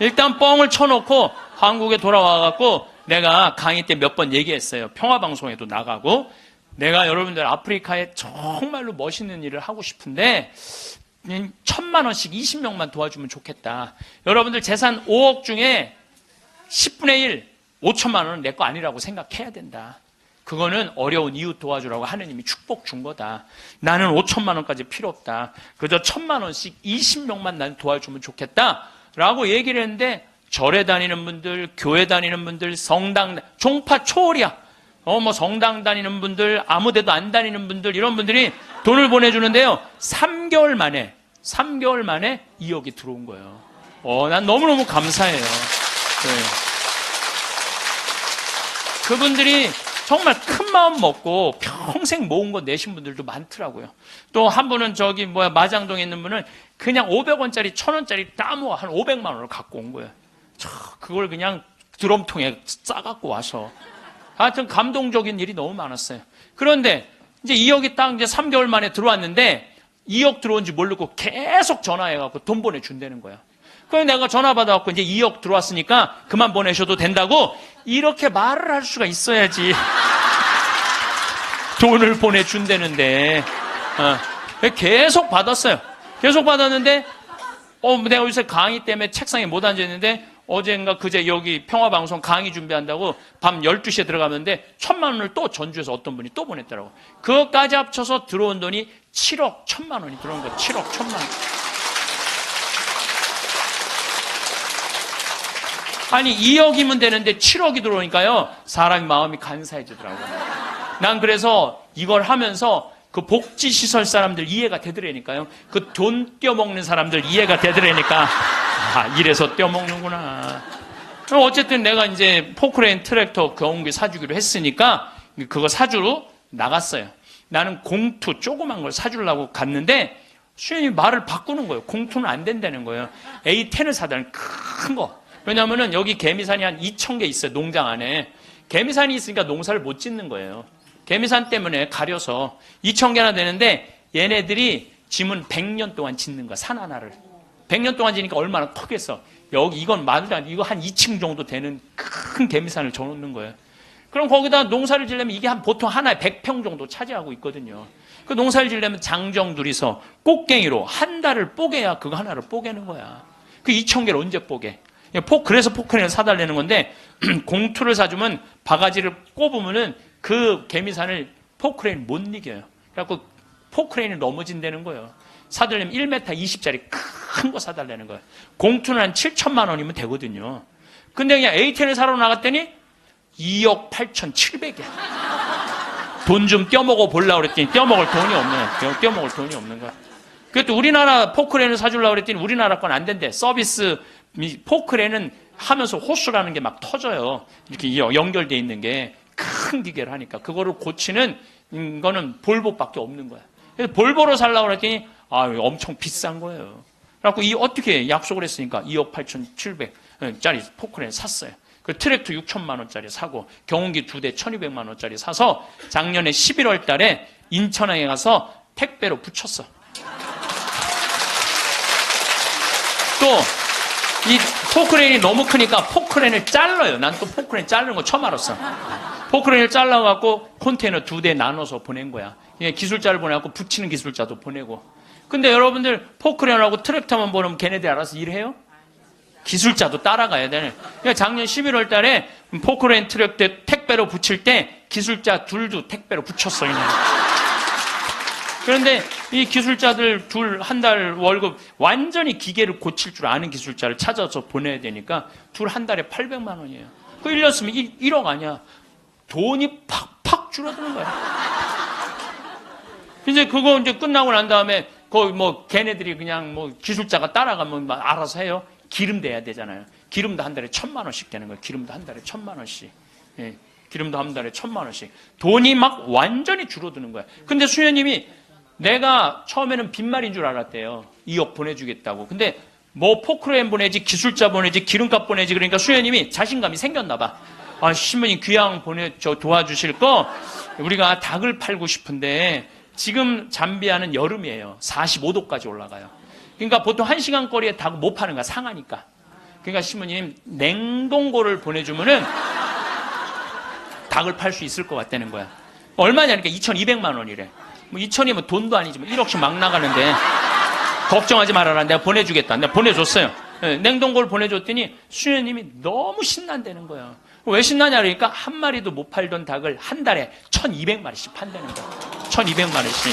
일단 뻥을 쳐놓고 한국에 돌아와갖고 내가 강의 때 몇 번 얘기했어요. 평화방송에도 나가고 내가 여러분들 아프리카에 정말로 멋있는 일을 하고 싶은데 1,000만 원씩 20명만 도와주면 좋겠다. 여러분들 재산 5억 중에 10분의 1, 5천만 원은 내 거 아니라고 생각해야 된다. 그거는 어려운 이웃 도와주라고 하느님이 축복 준 거다. 나는 5천만 원까지 필요 없다. 그저 1,000만 원씩 20명만 난 도와주면 좋겠다. 라고 얘기를 했는데 절에 다니는 분들, 교회 다니는 분들, 성당, 종파 초월이야. 성당 다니는 분들, 아무 데도 안 다니는 분들, 이런 분들이 돈을 보내주는데요. 3개월 만에 2억이 들어온 거예요. 난 너무너무 감사해요. 네. 그분들이 정말 큰 마음 먹고 평생 모은 거 내신 분들도 많더라고요. 또 한 분은 마장동에 있는 분은 그냥 500원짜리, 1,000원짜리 다 모아 한 500만 원을 갖고 온 거예요. 그걸 그냥 드럼통에 싸갖고 와서. 하여튼 감동적인 일이 너무 많았어요. 그런데 이제 2억이 딱 이제 3개월 만에 들어왔는데 2억 들어온지 모르고 계속 전화해갖고 돈 보내준다는 거야. 그래서 내가 전화 받아갖고 이제 2억 들어왔으니까 그만 보내셔도 된다고 이렇게 말을 할 수가 있어야지. 돈을 보내준다는데. 계속 받았어요. 계속 받았는데, 내가 요새 강의 때문에 책상에 못 앉아있는데, 어젠가 그제 여기 평화방송 강의 준비한다고 밤 12시에 들어가는데 1,000만 원을 또 전주에서 어떤 분이 또 보냈더라고. 그것까지 합쳐서 들어온 돈이 7억 1,000만 원이 들어온 거야. 7억 1,000만 원. 아니 2억이면 되는데 7억이 들어오니까요. 사람이 마음이 간사해지더라고요. 난 그래서 이걸 하면서 그 복지시설 사람들 이해가 되더라니까요. 그 돈 떼어먹는 사람들 이해가 되더라니까. 이래서 떼어먹는구나. 어쨌든 내가 이제 포크레인 트랙터 경운기 사주기로 했으니까 그거 사주러 나갔어요. 나는 공투 조그만 걸 사주려고 갔는데 수현이 말을 바꾸는 거예요. 공투는 안 된다는 거예요. A10을 사달라는 큰 거. 왜냐면은 여기 개미산이 한 2,000개 있어요. 농장 안에. 개미산이 있으니까 농사를 못 짓는 거예요. 개미산 때문에 가려서 2,000개나 되는데 얘네들이 짐은 100년 동안 짓는 거야. 산 하나를. 100년 동안 지니까 얼마나 크겠어. 여기 이건 말도 안 돼. 이거 한 2층 정도 되는 큰 개미산을 져놓는 거예요. 그럼 거기다 농사를 지려면 이게 보통 하나에 100평 정도 차지하고 있거든요. 그 농사를 지려면 장정 둘이서 꽃갱이로 한 달을 뽀개야 그거 하나를 뽀개는 거야. 그 2,000개를 언제 뽀개? 그래서 포크레인을 사달라는 건데 공투를 사주면 바가지를 꼽으면은 그 개미산을 포크레인 못 이겨요. 그래갖고 포크레인이 넘어진다는 거예요. 사달라면 1m 20짜리 큰 거 사달라는 거예요. 공투는 한 7천만 원이면 되거든요. 근데 그냥 A10을 사러 나갔더니 2억 8,700이야. 돈 좀 떼어먹어 보려고 그랬더니 떼어먹을 돈이 없네. 떼어먹을 돈이 없는 거야. 그것도 우리나라 포크레인을 사주려고 그랬더니 우리나라 건 안 된대. 서비스 포크레인은 하면서 호수라는 게 막 터져요. 이렇게 연결되어 있는 게 큰 기계를 하니까. 그거를 고치는 거는 볼보밖에 없는 거야. 그래서 볼보로 살려고 그랬더니 엄청 비싼 거예요. 그래갖고 어떻게 약속을 했으니까 2억 8,700짜리 포크레인 샀어요. 그 트랙터 6천만 원짜리 사고 경운기 2대 1,200만 원짜리 사서 작년에 11월 달에 인천항에 가서 택배로 붙였어. 또 이 포크레인이 너무 크니까 포크레인을 잘라요. 난 또 포크레인 자르는 거 처음 알았어. 포크레인을 잘라갖고 컨테이너 2대 나눠서 보낸 거야. 기술자를 보내갖고 붙이는 기술자도 보내고. 근데 여러분들 포크레인하고 트랙터만 보내면 걔네들이 알아서 일해요? 기술자도 따라가야 되네. 그러니까 작년 11월 달에 포크레인 트랙터 택배로 붙일 때 기술자 둘도 택배로 붙였어. 그냥. 그런데 이 기술자들 둘 한 달 월급 완전히 기계를 고칠 줄 아는 기술자를 찾아서 보내야 되니까 둘 한 달에 800만 원이에요. 그 1년 쓰면 1억 아니야. 돈이 팍팍 줄어드는 거야. 이제 그거 이제 끝나고 난 다음에 거기 걔네들이 그냥 기술자가 따라가면 알아서 해요. 기름 대야 되잖아요. 기름도 한 달에 1,000만 원씩 되는 거예요. 기름도 한 달에 1,000만 원씩. 예. 기름도 한 달에 1,000만 원씩. 돈이 막 완전히 줄어드는 거야. 근데 수녀님이 내가 처음에는 빈말인 줄 알았대요. 2억 보내주겠다고. 근데 포크레인 보내지, 기술자 보내지, 기름값 보내지. 그러니까 수녀님이 자신감이 생겼나 봐. 신부님 귀양 도와주실 거 우리가 닭을 팔고 싶은데 지금 잠비아는 여름이에요. 45도까지 올라가요. 그러니까 보통 1시간 거리에 닭 못 파는 거야. 상하니까. 그러니까 신부님 냉동고를 보내주면은 닭을 팔 수 있을 것 같다는 거야. 얼마냐니까 2,200만 원이래. 2,000이면 돈도 아니지만 1억씩 막 나가는데 걱정하지 말아라. 내가 보내주겠다. 내가 보내줬어요. 냉동고를 보내줬더니 수녀님이 너무 신난다는 거예요. 왜 신나냐 그러니까 한 마리도 못 팔던 닭을 한 달에 1,200마리씩 판다는 거예요. 1,200마리씩.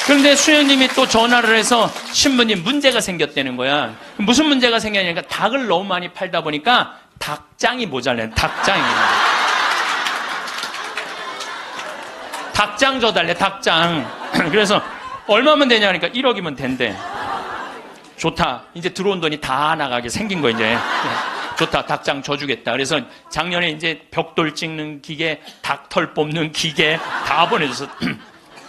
그런데 수녀님이 또 전화를 해서 신부님 문제가 생겼다는 거야. 무슨 문제가 생겼냐니까 닭을 너무 많이 팔다 보니까 닭장이 모자라는 닭장이. 닭장 줘달래, 닭장. 그래서 얼마면 되냐니까 1억이면 된대. 좋다. 이제 들어온 돈이 다 나가게 생긴 거 이제. 좋다. 닭장 줘주겠다. 그래서 작년에 이제 벽돌 찍는 기계, 닭털 뽑는 기계 다 보내줘서.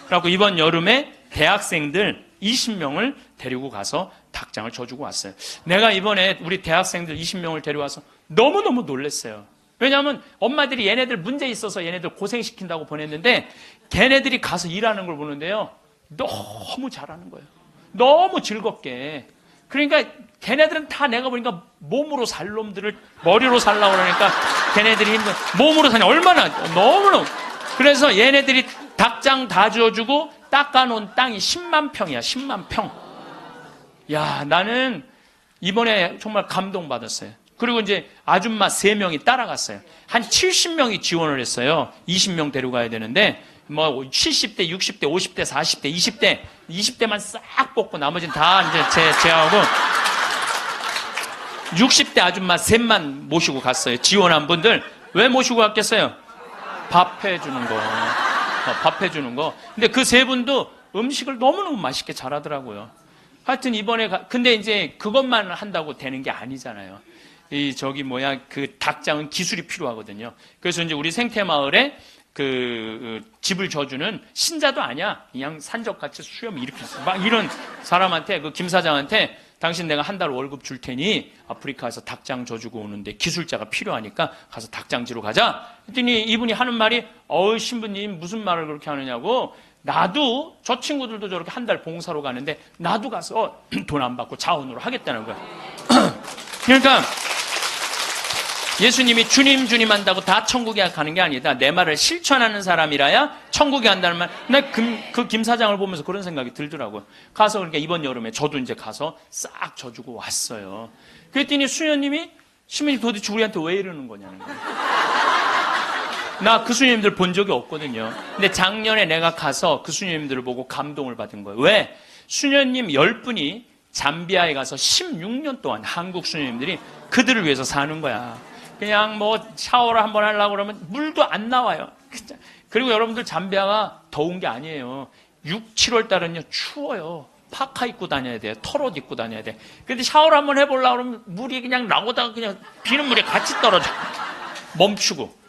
그래갖고 이번 여름에 대학생들 20명을 데리고 가서 닭장을 줘주고 왔어요. 내가 이번에 우리 대학생들 20명을 데려와서 너무너무 놀랐어요. 왜냐하면 엄마들이 얘네들 문제 있어서 얘네들 고생시킨다고 보냈는데 걔네들이 가서 일하는 걸 보는데요. 너무 잘하는 거예요. 너무 즐겁게. 그러니까 걔네들은 다 내가 보니까 몸으로 살 놈들을 머리로 살라고 그러니까 걔네들이 몸으로 사냐 얼마나 너무너무. 그래서 얘네들이 닭장 다 줘주고 닦아놓은 땅이 10만 평이야. 10만 평. 야, 나는 이번에 정말 감동받았어요. 그리고 이제 아줌마 3명이 따라갔어요. 한 70명이 지원을 했어요. 20명 데려가야 되는데 뭐 70대, 60대, 50대, 40대, 20대만 싹 뽑고 나머지는 다 이제 제하고 60대 아줌마 셋만 모시고 갔어요. 지원한 분들. 왜 모시고 갔겠어요? 밥 해주는 거. 밥 해주는 거. 근데 그 3분도 음식을 너무너무 맛있게 잘하더라고요. 하여튼 이번에 근데 이제 그것만 한다고 되는 게 아니잖아요. 그 닭장은 기술이 필요하거든요. 그래서 이제 우리 생태마을에 집을 져주는 신자도 아니야. 그냥 산적같이 수염 이렇게 막 이런 사람한테, 그 김 사장한테 당신 내가 한 달 월급 줄 테니 아프리카에서 닭장 져주고 오는데 기술자가 필요하니까 가서 닭장지로 가자. 그랬더니 이분이 하는 말이, 신부님 무슨 말을 그렇게 하느냐고. 나도, 저 친구들도 저렇게 한 달 봉사로 가는데 나도 가서 돈 안 받고 자원으로 하겠다는 거야. 그러니까 예수님이 주님 한다고 다 천국에 가는 게 아니다. 내 말을 실천하는 사람이라야 천국에 간다는 말. 그 김 사장을 보면서 그런 생각이 들더라고요. 가서 그러니까 이번 여름에 저도 이제 가서 싹 져주고 왔어요. 그랬더니 수녀님이, 신부님 도대체 우리한테 왜 이러는 거냐는 거예요. 나 그 수녀님들 본 적이 없거든요. 근데 작년에 내가 가서 그 수녀님들을 보고 감동을 받은 거예요. 왜? 수녀님 10분이 잠비아에 가서 16년 동안 한국 수녀님들이 그들을 위해서 사는 거야. 그냥 뭐 샤워를 한번 하려고 그러면 물도 안 나와요. 그리고 여러분들 잠비아가 더운 게 아니에요. 6, 7월 달은요 추워요. 파카 입고 다녀야 돼요. 털옷 입고 다녀야 돼. 근데 샤워를 한번 해보려고 그러면 물이 그냥 나오다가 그냥 비눗물이 같이 떨어져. 멈추고.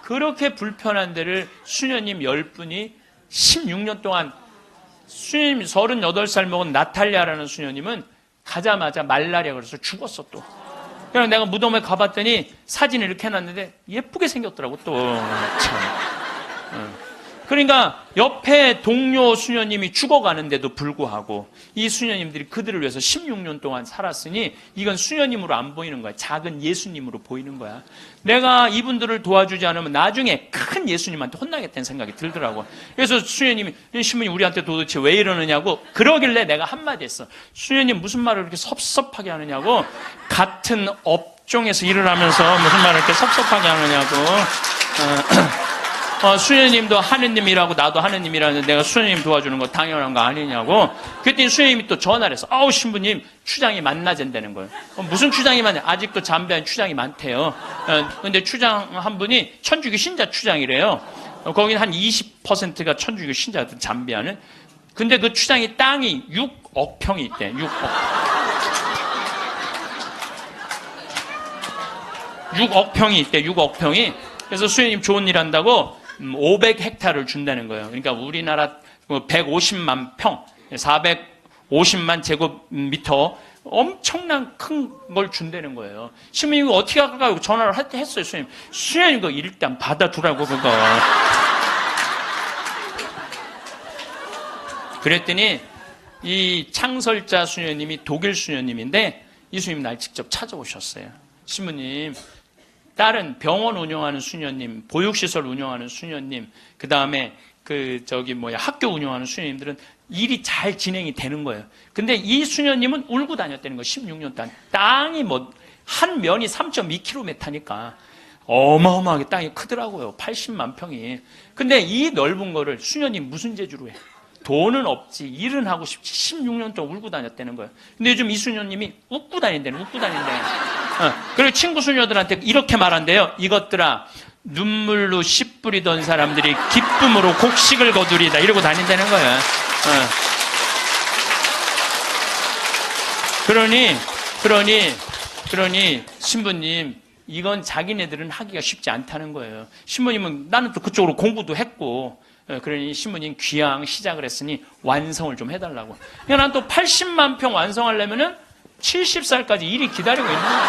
그렇게 불편한 데를 수녀님 10분이 16년 동안, 수녀님 38살 먹은 나탈리아라는 수녀님은 가자마자 말라리아 그래서 죽었어 또. 그냥 내가 무덤에 가봤더니 사진을 이렇게 해놨는데 예쁘게 생겼더라고 또. 참. 그러니까 옆에 동료 수녀님이 죽어가는데도 불구하고 이 수녀님들이 그들을 위해서 16년 동안 살았으니 이건 수녀님으로 안 보이는 거야. 작은 예수님으로 보이는 거야. 내가 이분들을 도와주지 않으면 나중에 큰 예수님한테 혼나겠다는 생각이 들더라고. 그래서 수녀님이, 신부님 우리한테 도대체 왜 이러느냐고 그러길래 내가 한마디 했어. 수녀님 무슨 말을 그렇게 섭섭하게 하느냐고. 같은 업종에서 일을 하면서 무슨 말을 이렇게 섭섭하게 하느냐고. 수녀님도 하느님이라고 나도 하느님이라는데 내가 수녀님 도와주는 거 당연한 거 아니냐고. 그랬더니 수녀님이 또 전화를 해서 신부님 추장이 만나잔다는 거예요. 무슨 추장이 많냐. 아직도 잠비아에 추장이 많대요. 근데 추장 한 분이 천주교 신자 추장이래요. 거긴 한 20%가 천주교 신자들 잠비아는. 근데 그 추장이 땅이 6억 평이 있대. 6억 평이 있대. 6억 평이. 그래서 수녀님 좋은 일 한다고 500헥타를 준다는 거예요. 그러니까 우리나라 150만 평, 450만 제곱미터 엄청난 큰 걸 준다는 거예요. 신부님 이거 어떻게 할까요? 전화를 했어요. 수녀님 이거 일단 받아두라고 그거. 그랬더니 이 창설자 수녀님이 독일 수녀님인데 이 수녀님 날 직접 찾아오셨어요. 신부님, 다른 병원 운영하는 수녀님, 보육시설 운영하는 수녀님, 그 다음에 학교 운영하는 수녀님들은 일이 잘 진행이 되는 거예요. 근데 이 수녀님은 울고 다녔다는 거예요. 16년 동안. 땅이 한 면이 3.2km니까 어마어마하게 땅이 크더라고요. 80만 평이. 근데 이 넓은 거를 수녀님 무슨 재주로 해? 돈은 없지, 일은 하고 싶지, 16년 동안 울고 다녔다는 거예요. 근데 요즘 이 수녀님이 웃고 다닌다는. 그리고 친구 수녀들한테 이렇게 말한대요. 이것들아, 눈물로 씨 뿌리던 사람들이 기쁨으로 곡식을 거두리다. 이러고 다닌다는 거예요. 그러니 신부님, 이건 자기네들은 하기가 쉽지 않다는 거예요. 신부님은 나는 또 그쪽으로 공부도 했고, 그러니 신부님 귀향 시작을 했으니 완성을 좀 해달라고. 그러니까 난 또 80만 평 완성하려면은 70살까지 일이 기다리고 있는 거야.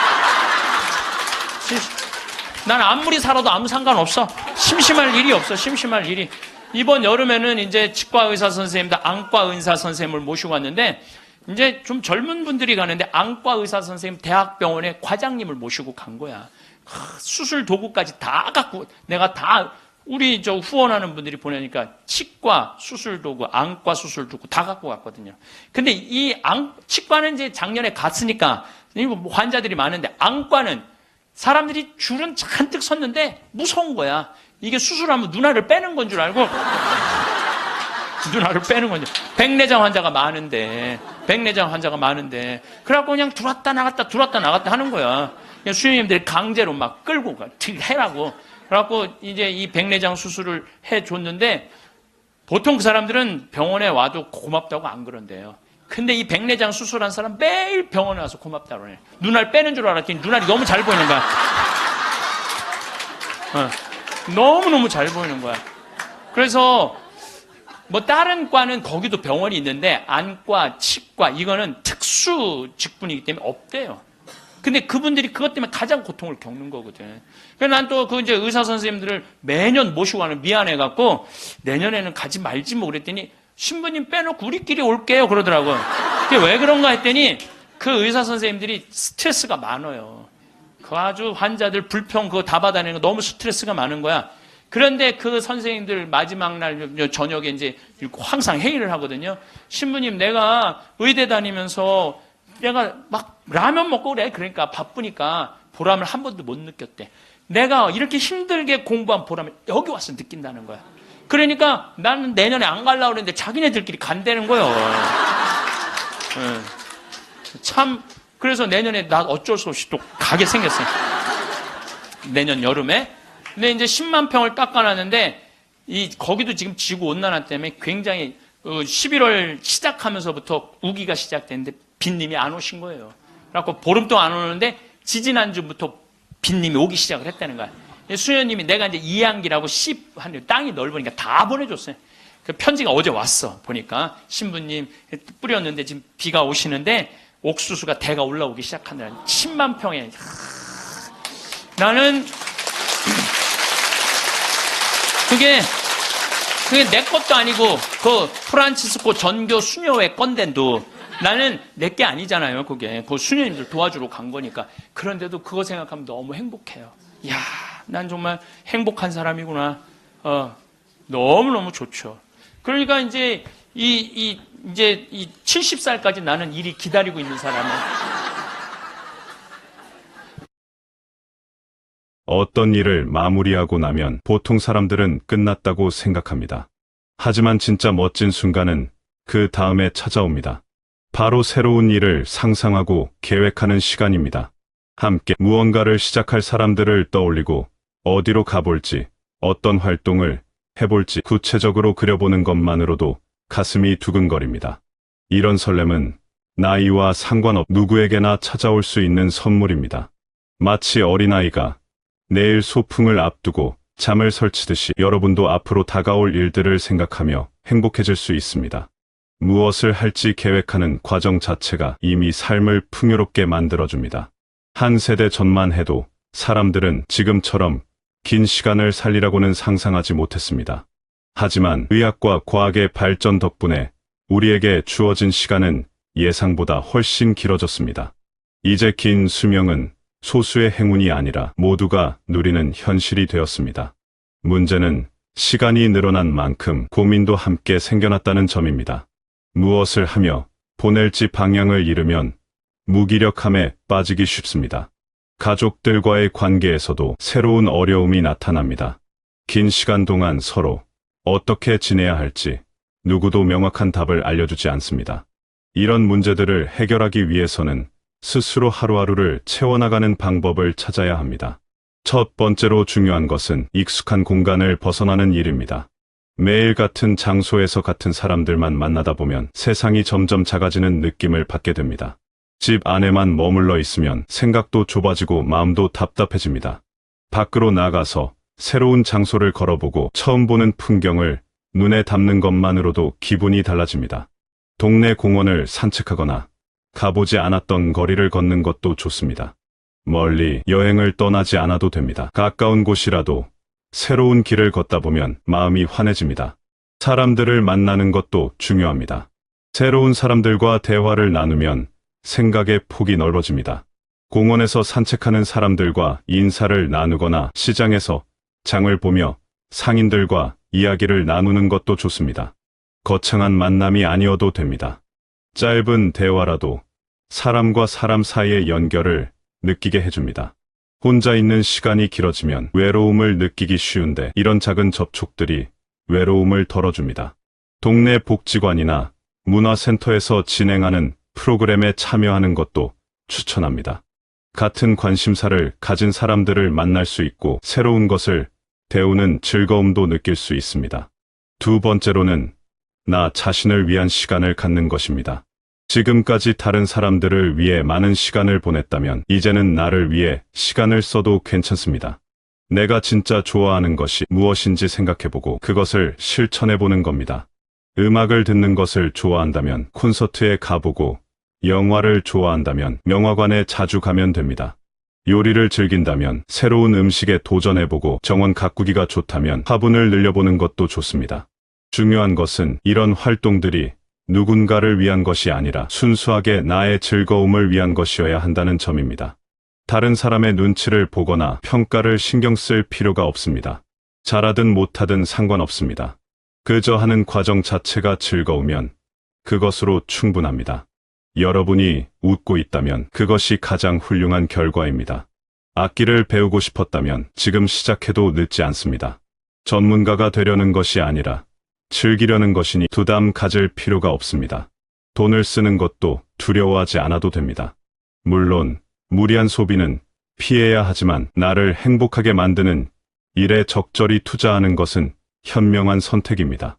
난 아무리 살아도 아무 상관없어. 심심할 일이 없어. 심심할 일이. 이번 여름에는 이제 치과 의사 선생님들, 안과 의사 선생님을 모시고 왔는데 이제 좀 젊은 분들이 가는데 안과 의사 선생님 대학병원에 과장님을 모시고 간 거야. 수술 도구까지 다 갖고 내가 다 우리 저 후원하는 분들이 보내니까 치과 수술 도구, 안과 수술 도구 다 갖고 갔거든요. 근데 이 치과는 이제 작년에 갔으니까 환자들이 많은데 안과는 사람들이 줄은 잔뜩 섰는데 무서운 거야. 이게 수술하면 누나를 빼는 건 줄 알고 누나를 빼는 건지. 백내장 환자가 많은데 그래갖고 그냥 들어왔다 나갔다 하는 거야. 그냥 수녀님들이 강제로 막 끌고 가 해라고. 그래갖고 이제 이 백내장 수술을 해줬는데 보통 그 사람들은 병원에 와도 고맙다고 안 그런대요. 근데 이 백내장 수술한 사람 매일 병원에 와서 고맙다고 그래. 눈알 빼는 줄 알았더니 눈알이 너무 잘 보이는 거야. 너무너무 잘 보이는 거야. 그래서 뭐 다른 과는 거기도 병원이 있는데 안과, 치과 이거는 특수 직분이기 때문에 없대요. 근데 그분들이 그것 때문에 가장 고통을 겪는 거거든. 그래서 난 또 그 이제 의사 선생님들을 매년 모시고 가는 미안해갖고 내년에는 가지 말지 뭐 그랬더니 신부님 빼놓고 우리끼리 올게요 그러더라고요. 그게 왜 그런가 했더니 그 의사 선생님들이 스트레스가 많아요. 그 아주 환자들 불평 그거 다 받아내는 거 너무 스트레스가 많은 거야. 그런데 그 선생님들 마지막 날 저녁에 이제 항상 회의를 하거든요. 신부님 내가 의대 다니면서 내가 막 라면 먹고 그래. 그러니까 바쁘니까 보람을 한 번도 못 느꼈대. 내가 이렇게 힘들게 공부한 보람을 여기 와서 느낀다는 거야. 그러니까 나는 내년에 안 가려고 그랬는데 자기네들끼리 간다는 거예요. 참 그래서 내년에 나 어쩔 수 없이 또 가게 생겼어요. 내년 여름에. 근데 이제 10만 평을 깎아놨는데 거기도 지금 지구 온난화 때문에 굉장히 11월 시작하면서부터 우기가 시작됐는데 빈님이 안 오신 거예요. 그래갖고 보름 동안 안 오는데 지지난주부터 빈님이 오기 시작을 했다는 거야. 수녀님이 내가 이제 이양기라고 땅이 넓으니까 다 보내줬어요. 그 편지가 어제 왔어. 보니까 신부님 뿌렸는데 지금 비가 오시는데 옥수수가 대가 올라오기 시작한다. 10만 평에. 나는 그게 내 것도 아니고 그 프란치스코 전교 수녀회 건데도 나는 내 게 아니잖아요. 그게 그 수녀님들 도와주러 간 거니까. 그런데도 그거 생각하면 너무 행복해요. 이야, 난 정말 행복한 사람이구나. 너무너무 좋죠. 그러니까 이제 이제 70살까지 나는 일이 기다리고 있는 사람은 어떤 일을 마무리하고 나면 보통 사람들은 끝났다고 생각합니다. 하지만 진짜 멋진 순간은 그 다음에 찾아옵니다. 바로 새로운 일을 상상하고 계획하는 시간입니다. 함께 무언가를 시작할 사람들을 떠올리고 어디로 가볼지, 어떤 활동을 해볼지 구체적으로 그려보는 것만으로도 가슴이 두근거립니다. 이런 설렘은 나이와 상관없 누구에게나 찾아올 수 있는 선물입니다. 마치 어린아이가 내일 소풍을 앞두고 잠을 설치듯이 여러분도 앞으로 다가올 일들을 생각하며 행복해질 수 있습니다. 무엇을 할지 계획하는 과정 자체가 이미 삶을 풍요롭게 만들어줍니다. 한 세대 전만 해도 사람들은 지금처럼 긴 시간을 살리라고는 상상하지 못했습니다. 하지만 의학과 과학의 발전 덕분에 우리에게 주어진 시간은 예상보다 훨씬 길어졌습니다. 이제 긴 수명은 소수의 행운이 아니라 모두가 누리는 현실이 되었습니다. 문제는 시간이 늘어난 만큼 고민도 함께 생겨났다는 점입니다. 무엇을 하며 보낼지 방향을 잃으면 무기력함에 빠지기 쉽습니다. 가족들과의 관계에서도 새로운 어려움이 나타납니다. 긴 시간 동안 서로 어떻게 지내야 할지 누구도 명확한 답을 알려주지 않습니다. 이런 문제들을 해결하기 위해서는 스스로 하루하루를 채워나가는 방법을 찾아야 합니다. 첫 번째로 중요한 것은 익숙한 공간을 벗어나는 일입니다. 매일 같은 장소에서 같은 사람들만 만나다 보면 세상이 점점 작아지는 느낌을 받게 됩니다. 집 안에만 머물러 있으면 생각도 좁아지고 마음도 답답해집니다. 밖으로 나가서 새로운 장소를 걸어보고 처음 보는 풍경을 눈에 담는 것만으로도 기분이 달라집니다. 동네 공원을 산책하거나 가보지 않았던 거리를 걷는 것도 좋습니다. 멀리 여행을 떠나지 않아도 됩니다. 가까운 곳이라도 새로운 길을 걷다 보면 마음이 환해집니다. 사람들을 만나는 것도 중요합니다. 새로운 사람들과 대화를 나누면 생각의 폭이 넓어집니다. 공원에서 산책하는 사람들과 인사를 나누거나 시장에서 장을 보며 상인들과 이야기를 나누는 것도 좋습니다. 거창한 만남이 아니어도 됩니다. 짧은 대화라도 사람과 사람 사이의 연결을 느끼게 해줍니다. 혼자 있는 시간이 길어지면 외로움을 느끼기 쉬운데 이런 작은 접촉들이 외로움을 덜어줍니다. 동네 복지관이나 문화센터에서 진행하는 프로그램에 참여하는 것도 추천합니다. 같은 관심사를 가진 사람들을 만날 수 있고 새로운 것을 배우는 즐거움도 느낄 수 있습니다. 두 번째로는 나 자신을 위한 시간을 갖는 것입니다. 지금까지 다른 사람들을 위해 많은 시간을 보냈다면 이제는 나를 위해 시간을 써도 괜찮습니다. 내가 진짜 좋아하는 것이 무엇인지 생각해보고 그것을 실천해보는 겁니다. 음악을 듣는 것을 좋아한다면 콘서트에 가보고 영화를 좋아한다면 영화관에 자주 가면 됩니다. 요리를 즐긴다면 새로운 음식에 도전해보고 정원 가꾸기가 좋다면 화분을 늘려보는 것도 좋습니다. 중요한 것은 이런 활동들이 누군가를 위한 것이 아니라 순수하게 나의 즐거움을 위한 것이어야 한다는 점입니다. 다른 사람의 눈치를 보거나 평가를 신경 쓸 필요가 없습니다. 잘하든 못하든 상관없습니다. 그저 하는 과정 자체가 즐거우면 그것으로 충분합니다. 여러분이 웃고 있다면 그것이 가장 훌륭한 결과입니다. 악기를 배우고 싶었다면 지금 시작해도 늦지 않습니다. 전문가가 되려는 것이 아니라 즐기려는 것이니 부담 가질 필요가 없습니다. 돈을 쓰는 것도 두려워하지 않아도 됩니다. 물론 무리한 소비는 피해야 하지만 나를 행복하게 만드는 일에 적절히 투자하는 것은 현명한 선택입니다.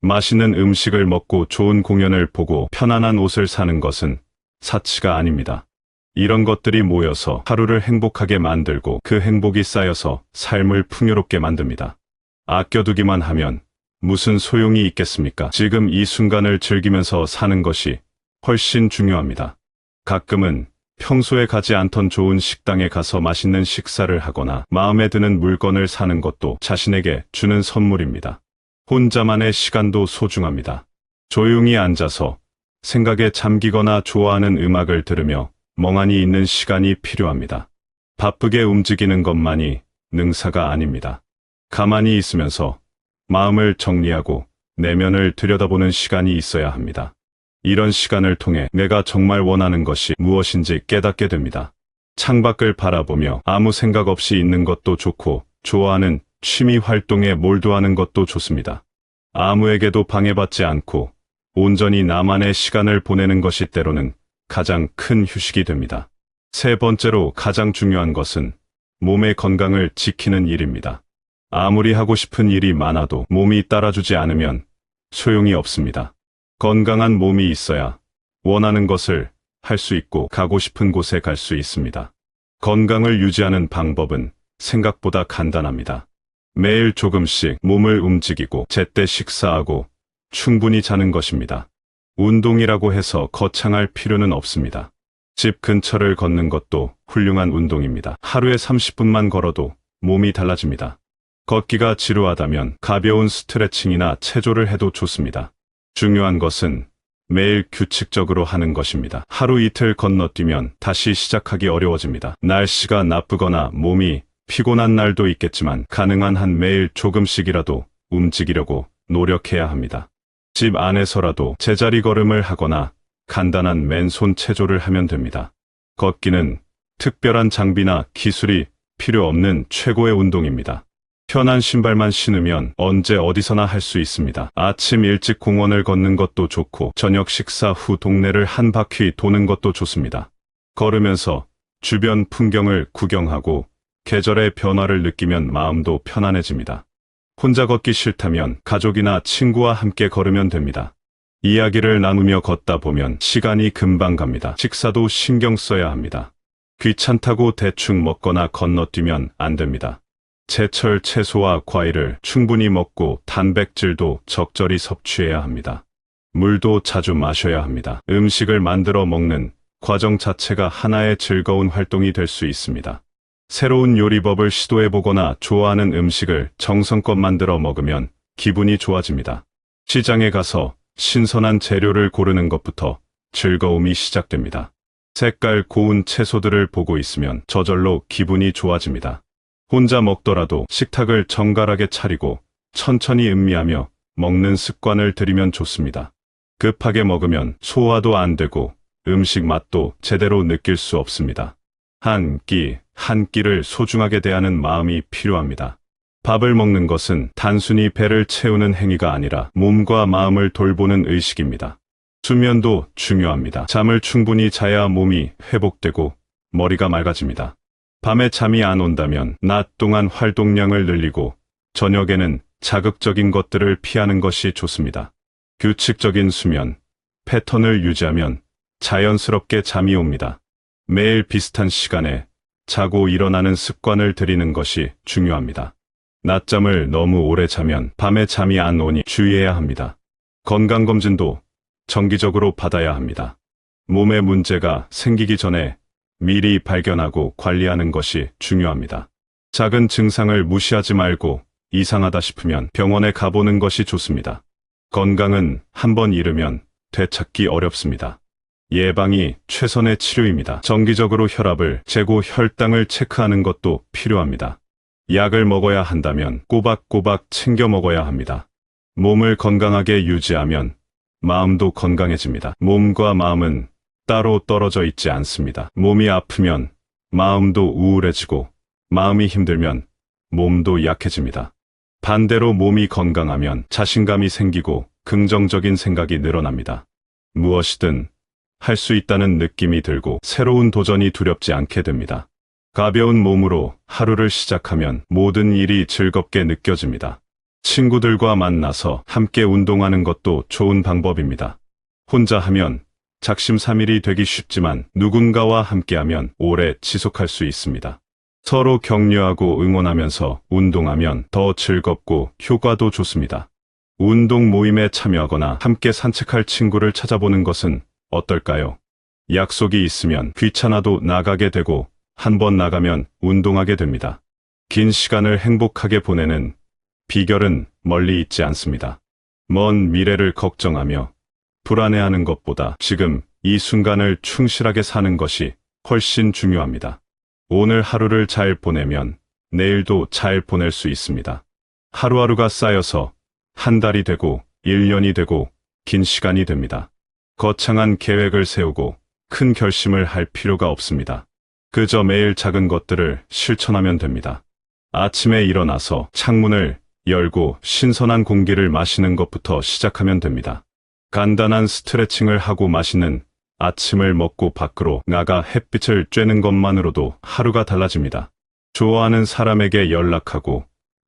맛있는 음식을 먹고 좋은 공연을 보고 편안한 옷을 사는 것은 사치가 아닙니다. 이런 것들이 모여서 하루를 행복하게 만들고 그 행복이 쌓여서 삶을 풍요롭게 만듭니다. 아껴두기만 하면 무슨 소용이 있겠습니까? 지금 이 순간을 즐기면서 사는 것이 훨씬 중요합니다. 가끔은 평소에 가지 않던 좋은 식당에 가서 맛있는 식사를 하거나 마음에 드는 물건을 사는 것도 자신에게 주는 선물입니다. 혼자만의 시간도 소중합니다. 조용히 앉아서 생각에 잠기거나 좋아하는 음악을 들으며 멍하니 있는 시간이 필요합니다. 바쁘게 움직이는 것만이 능사가 아닙니다. 가만히 있으면서 마음을 정리하고 내면을 들여다보는 시간이 있어야 합니다. 이런 시간을 통해 내가 정말 원하는 것이 무엇인지 깨닫게 됩니다. 창밖을 바라보며 아무 생각 없이 있는 것도 좋고 좋아하는 취미 활동에 몰두하는 것도 좋습니다. 아무에게도 방해받지 않고 온전히 나만의 시간을 보내는 것이 때로는 가장 큰 휴식이 됩니다. 세 번째로 가장 중요한 것은 몸의 건강을 지키는 일입니다. 아무리 하고 싶은 일이 많아도 몸이 따라주지 않으면 소용이 없습니다. 건강한 몸이 있어야 원하는 것을 할 수 있고 가고 싶은 곳에 갈 수 있습니다. 건강을 유지하는 방법은 생각보다 간단합니다. 매일 조금씩 몸을 움직이고 제때 식사하고 충분히 자는 것입니다. 운동이라고 해서 거창할 필요는 없습니다. 집 근처를 걷는 것도 훌륭한 운동입니다. 하루에 30분만 걸어도 몸이 달라집니다. 걷기가 지루하다면 가벼운 스트레칭이나 체조를 해도 좋습니다. 중요한 것은 매일 규칙적으로 하는 것입니다. 하루 이틀 건너뛰면 다시 시작하기 어려워집니다. 날씨가 나쁘거나 몸이 피곤한 날도 있겠지만 가능한 한 매일 조금씩이라도 움직이려고 노력해야 합니다. 집 안에서라도 제자리 걸음을 하거나 간단한 맨손 체조를 하면 됩니다. 걷기는 특별한 장비나 기술이 필요 없는 최고의 운동입니다. 편한 신발만 신으면 언제 어디서나 할 수 있습니다. 아침 일찍 공원을 걷는 것도 좋고 저녁 식사 후 동네를 한 바퀴 도는 것도 좋습니다. 걸으면서 주변 풍경을 구경하고 계절의 변화를 느끼면 마음도 편안해집니다. 혼자 걷기 싫다면 가족이나 친구와 함께 걸으면 됩니다. 이야기를 나누며 걷다 보면 시간이 금방 갑니다. 식사도 신경 써야 합니다. 귀찮다고 대충 먹거나 건너뛰면 안 됩니다. 제철 채소와 과일을 충분히 먹고 단백질도 적절히 섭취해야 합니다. 물도 자주 마셔야 합니다. 음식을 만들어 먹는 과정 자체가 하나의 즐거운 활동이 될 수 있습니다. 새로운 요리법을 시도해보거나 좋아하는 음식을 정성껏 만들어 먹으면 기분이 좋아집니다. 시장에 가서 신선한 재료를 고르는 것부터 즐거움이 시작됩니다. 색깔 고운 채소들을 보고 있으면 저절로 기분이 좋아집니다. 혼자 먹더라도 식탁을 정갈하게 차리고 천천히 음미하며 먹는 습관을 들이면 좋습니다. 급하게 먹으면 소화도 안 되고 음식 맛도 제대로 느낄 수 없습니다. 한 끼, 한 끼를 소중하게 대하는 마음이 필요합니다. 밥을 먹는 것은 단순히 배를 채우는 행위가 아니라 몸과 마음을 돌보는 의식입니다. 수면도 중요합니다. 잠을 충분히 자야 몸이 회복되고 머리가 맑아집니다. 밤에 잠이 안 온다면 낮 동안 활동량을 늘리고 저녁에는 자극적인 것들을 피하는 것이 좋습니다. 규칙적인 수면, 패턴을 유지하면 자연스럽게 잠이 옵니다. 매일 비슷한 시간에 자고 일어나는 습관을 들이는 것이 중요합니다. 낮잠을 너무 오래 자면 밤에 잠이 안 오니 주의해야 합니다. 건강검진도 정기적으로 받아야 합니다. 몸에 문제가 생기기 전에 미리 발견하고 관리하는 것이 중요합니다. 작은 증상을 무시하지 말고 이상하다 싶으면 병원에 가보는 것이 좋습니다. 건강은 한번 잃으면 되찾기 어렵습니다. 예방이 최선의 치료입니다. 정기적으로 혈압을 재고 혈당을 체크하는 것도 필요합니다. 약을 먹어야 한다면 꼬박꼬박 챙겨 먹어야 합니다. 몸을 건강하게 유지하면 마음도 건강해집니다. 몸과 마음은 따로 떨어져 있지 않습니다. 몸이 아프면 마음도 우울해지고 마음이 힘들면 몸도 약해집니다. 반대로 몸이 건강하면 자신감이 생기고 긍정적인 생각이 늘어납니다. 무엇이든 할 수 있다는 느낌이 들고 새로운 도전이 두렵지 않게 됩니다. 가벼운 몸으로 하루를 시작하면 모든 일이 즐겁게 느껴집니다. 친구들과 만나서 함께 운동하는 것도 좋은 방법입니다. 혼자 하면 작심삼일이 되기 쉽지만 누군가와 함께하면 오래 지속할 수 있습니다. 서로 격려하고 응원하면서 운동하면 더 즐겁고 효과도 좋습니다. 운동 모임에 참여하거나 함께 산책할 친구를 찾아보는 것은 어떨까요? 약속이 있으면 귀찮아도 나가게 되고 한번 나가면 운동하게 됩니다. 긴 시간을 행복하게 보내는 비결은 멀리 있지 않습니다. 먼 미래를 걱정하며 불안해하는 것보다 지금 이 순간을 충실하게 사는 것이 훨씬 중요합니다. 오늘 하루를 잘 보내면 내일도 잘 보낼 수 있습니다. 하루하루가 쌓여서 한 달이 되고 1년이 되고 긴 시간이 됩니다. 거창한 계획을 세우고 큰 결심을 할 필요가 없습니다. 그저 매일 작은 것들을 실천하면 됩니다. 아침에 일어나서 창문을 열고 신선한 공기를 마시는 것부터 시작하면 됩니다. 간단한 스트레칭을 하고 맛있는 아침을 먹고 밖으로 나가 햇빛을 쬐는 것만으로도 하루가 달라집니다. 좋아하는 사람에게 연락하고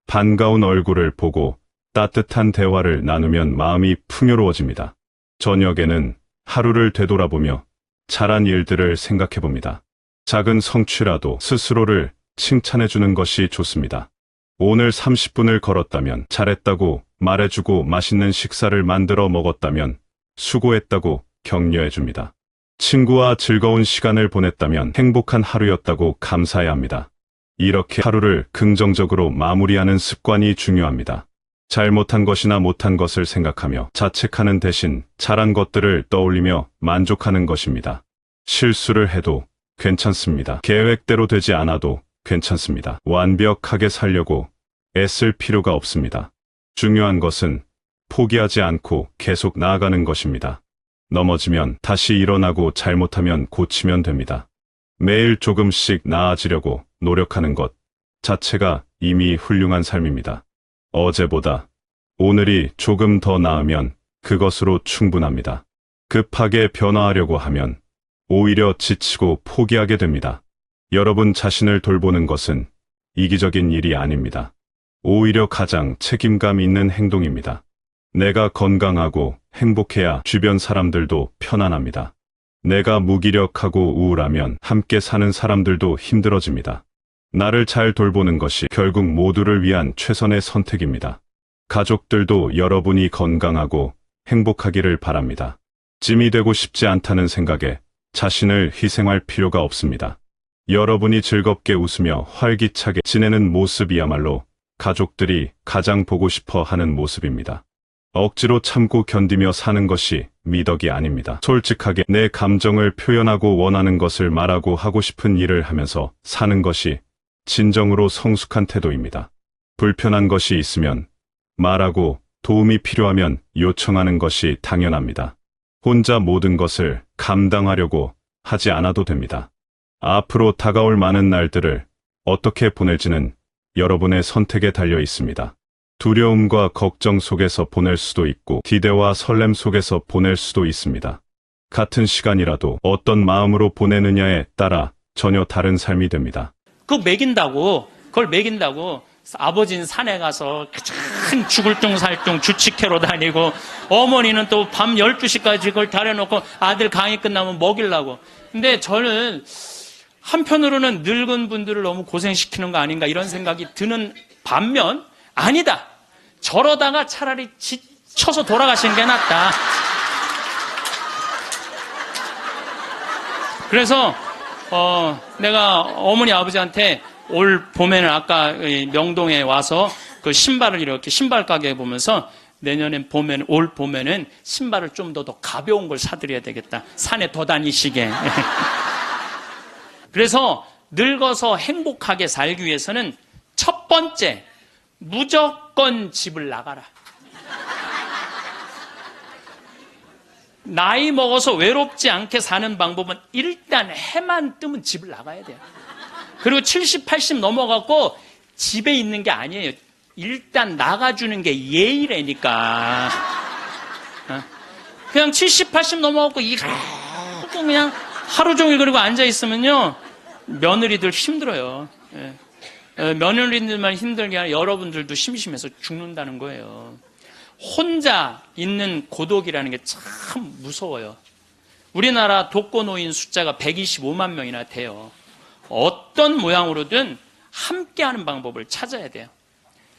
반가운 얼굴을 보고 따뜻한 대화를 나누면 마음이 풍요로워집니다. 저녁에는 하루를 되돌아보며 잘한 일들을 생각해 봅니다. 작은 성취라도 스스로를 칭찬해 주는 것이 좋습니다. 오늘 30분을 걸었다면 잘했다고 말해주고 맛있는 식사를 만들어 먹었다면 수고했다고 격려해 줍니다. 친구와 즐거운 시간을 보냈다면 행복한 하루였다고 감사해야 합니다. 이렇게 하루를 긍정적으로 마무리하는 습관이 중요합니다. 잘못한 것이나 못한 것을 생각하며 자책하는 대신 잘한 것들을 떠올리며 만족하는 것입니다. 실수를 해도 괜찮습니다. 계획대로 되지 않아도 괜찮습니다. 완벽하게 살려고 애쓸 필요가 없습니다. 중요한 것은 포기하지 않고 계속 나아가는 것입니다. 넘어지면 다시 일어나고 잘못하면 고치면 됩니다. 매일 조금씩 나아지려고 노력하는 것 자체가 이미 훌륭한 삶입니다. 어제보다 오늘이 조금 더 나으면 그것으로 충분합니다. 급하게 변화하려고 하면 오히려 지치고 포기하게 됩니다. 여러분 자신을 돌보는 것은 이기적인 일이 아닙니다. 오히려 가장 책임감 있는 행동입니다. 내가 건강하고 행복해야 주변 사람들도 편안합니다. 내가 무기력하고 우울하면 함께 사는 사람들도 힘들어집니다. 나를 잘 돌보는 것이 결국 모두를 위한 최선의 선택입니다. 가족들도 여러분이 건강하고 행복하기를 바랍니다. 짐이 되고 싶지 않다는 생각에 자신을 희생할 필요가 없습니다. 여러분이 즐겁게 웃으며 활기차게 지내는 모습이야말로 가족들이 가장 보고 싶어 하는 모습입니다. 억지로 참고 견디며 사는 것이 미덕이 아닙니다. 솔직하게 내 감정을 표현하고 원하는 것을 말하고 하고 싶은 일을 하면서 사는 것이 진정으로 성숙한 태도입니다. 불편한 것이 있으면 말하고 도움이 필요하면 요청하는 것이 당연합니다. 혼자 모든 것을 감당하려고 하지 않아도 됩니다. 앞으로 다가올 많은 날들을 어떻게 보낼지는 여러분의 선택에 달려 있습니다. 두려움과 걱정 속에서 보낼 수도 있고 기대와 설렘 속에서 보낼 수도 있습니다. 같은 시간이라도 어떤 마음으로 보내느냐에 따라 전혀 다른 삶이 됩니다. 그걸 먹인다고 아버지는 산에 가서 큰 죽을 둥 살 둥 주치캐로 다니고 어머니는 또 밤 12시까지 그걸 다려놓고 아들 강의 끝나면 먹이려고. 근데 저는 한편으로는 늙은 분들을 너무 고생시키는 거 아닌가 이런 생각이 드는 반면 아니다. 저러다가 차라리 지쳐서 돌아가시는 게 낫다. 그래서 내가 어머니 아버지한테 올 봄에는 아까 명동에 와서 그 신발을 이렇게 신발 가게에 보면서 내년엔 봄에는 올 봄에는 신발을 좀 더 가벼운 걸 사드려야 되겠다. 산에 더 다니시게. 그래서 늙어서 행복하게 살기 위해서는 첫 번째 무조건 집을 나가라. 나이 먹어서 외롭지 않게 사는 방법은 일단 해만 뜨면 집을 나가야 돼요. 그리고 70, 80 넘어갖고 집에 있는 게 아니에요. 일단 나가주는 게 예의라니까. 그냥 70, 80 넘어갖고 그냥 하루 종일 그리고 앉아있으면요. 며느리들 힘들어요. 며느리들만 힘들게 아니라 여러분들도 심심해서 죽는다는 거예요. 혼자 있는 고독이라는 게 참 무서워요. 우리나라 독거노인 숫자가 125만 명이나 돼요. 어떤 모양으로든 함께하는 방법을 찾아야 돼요.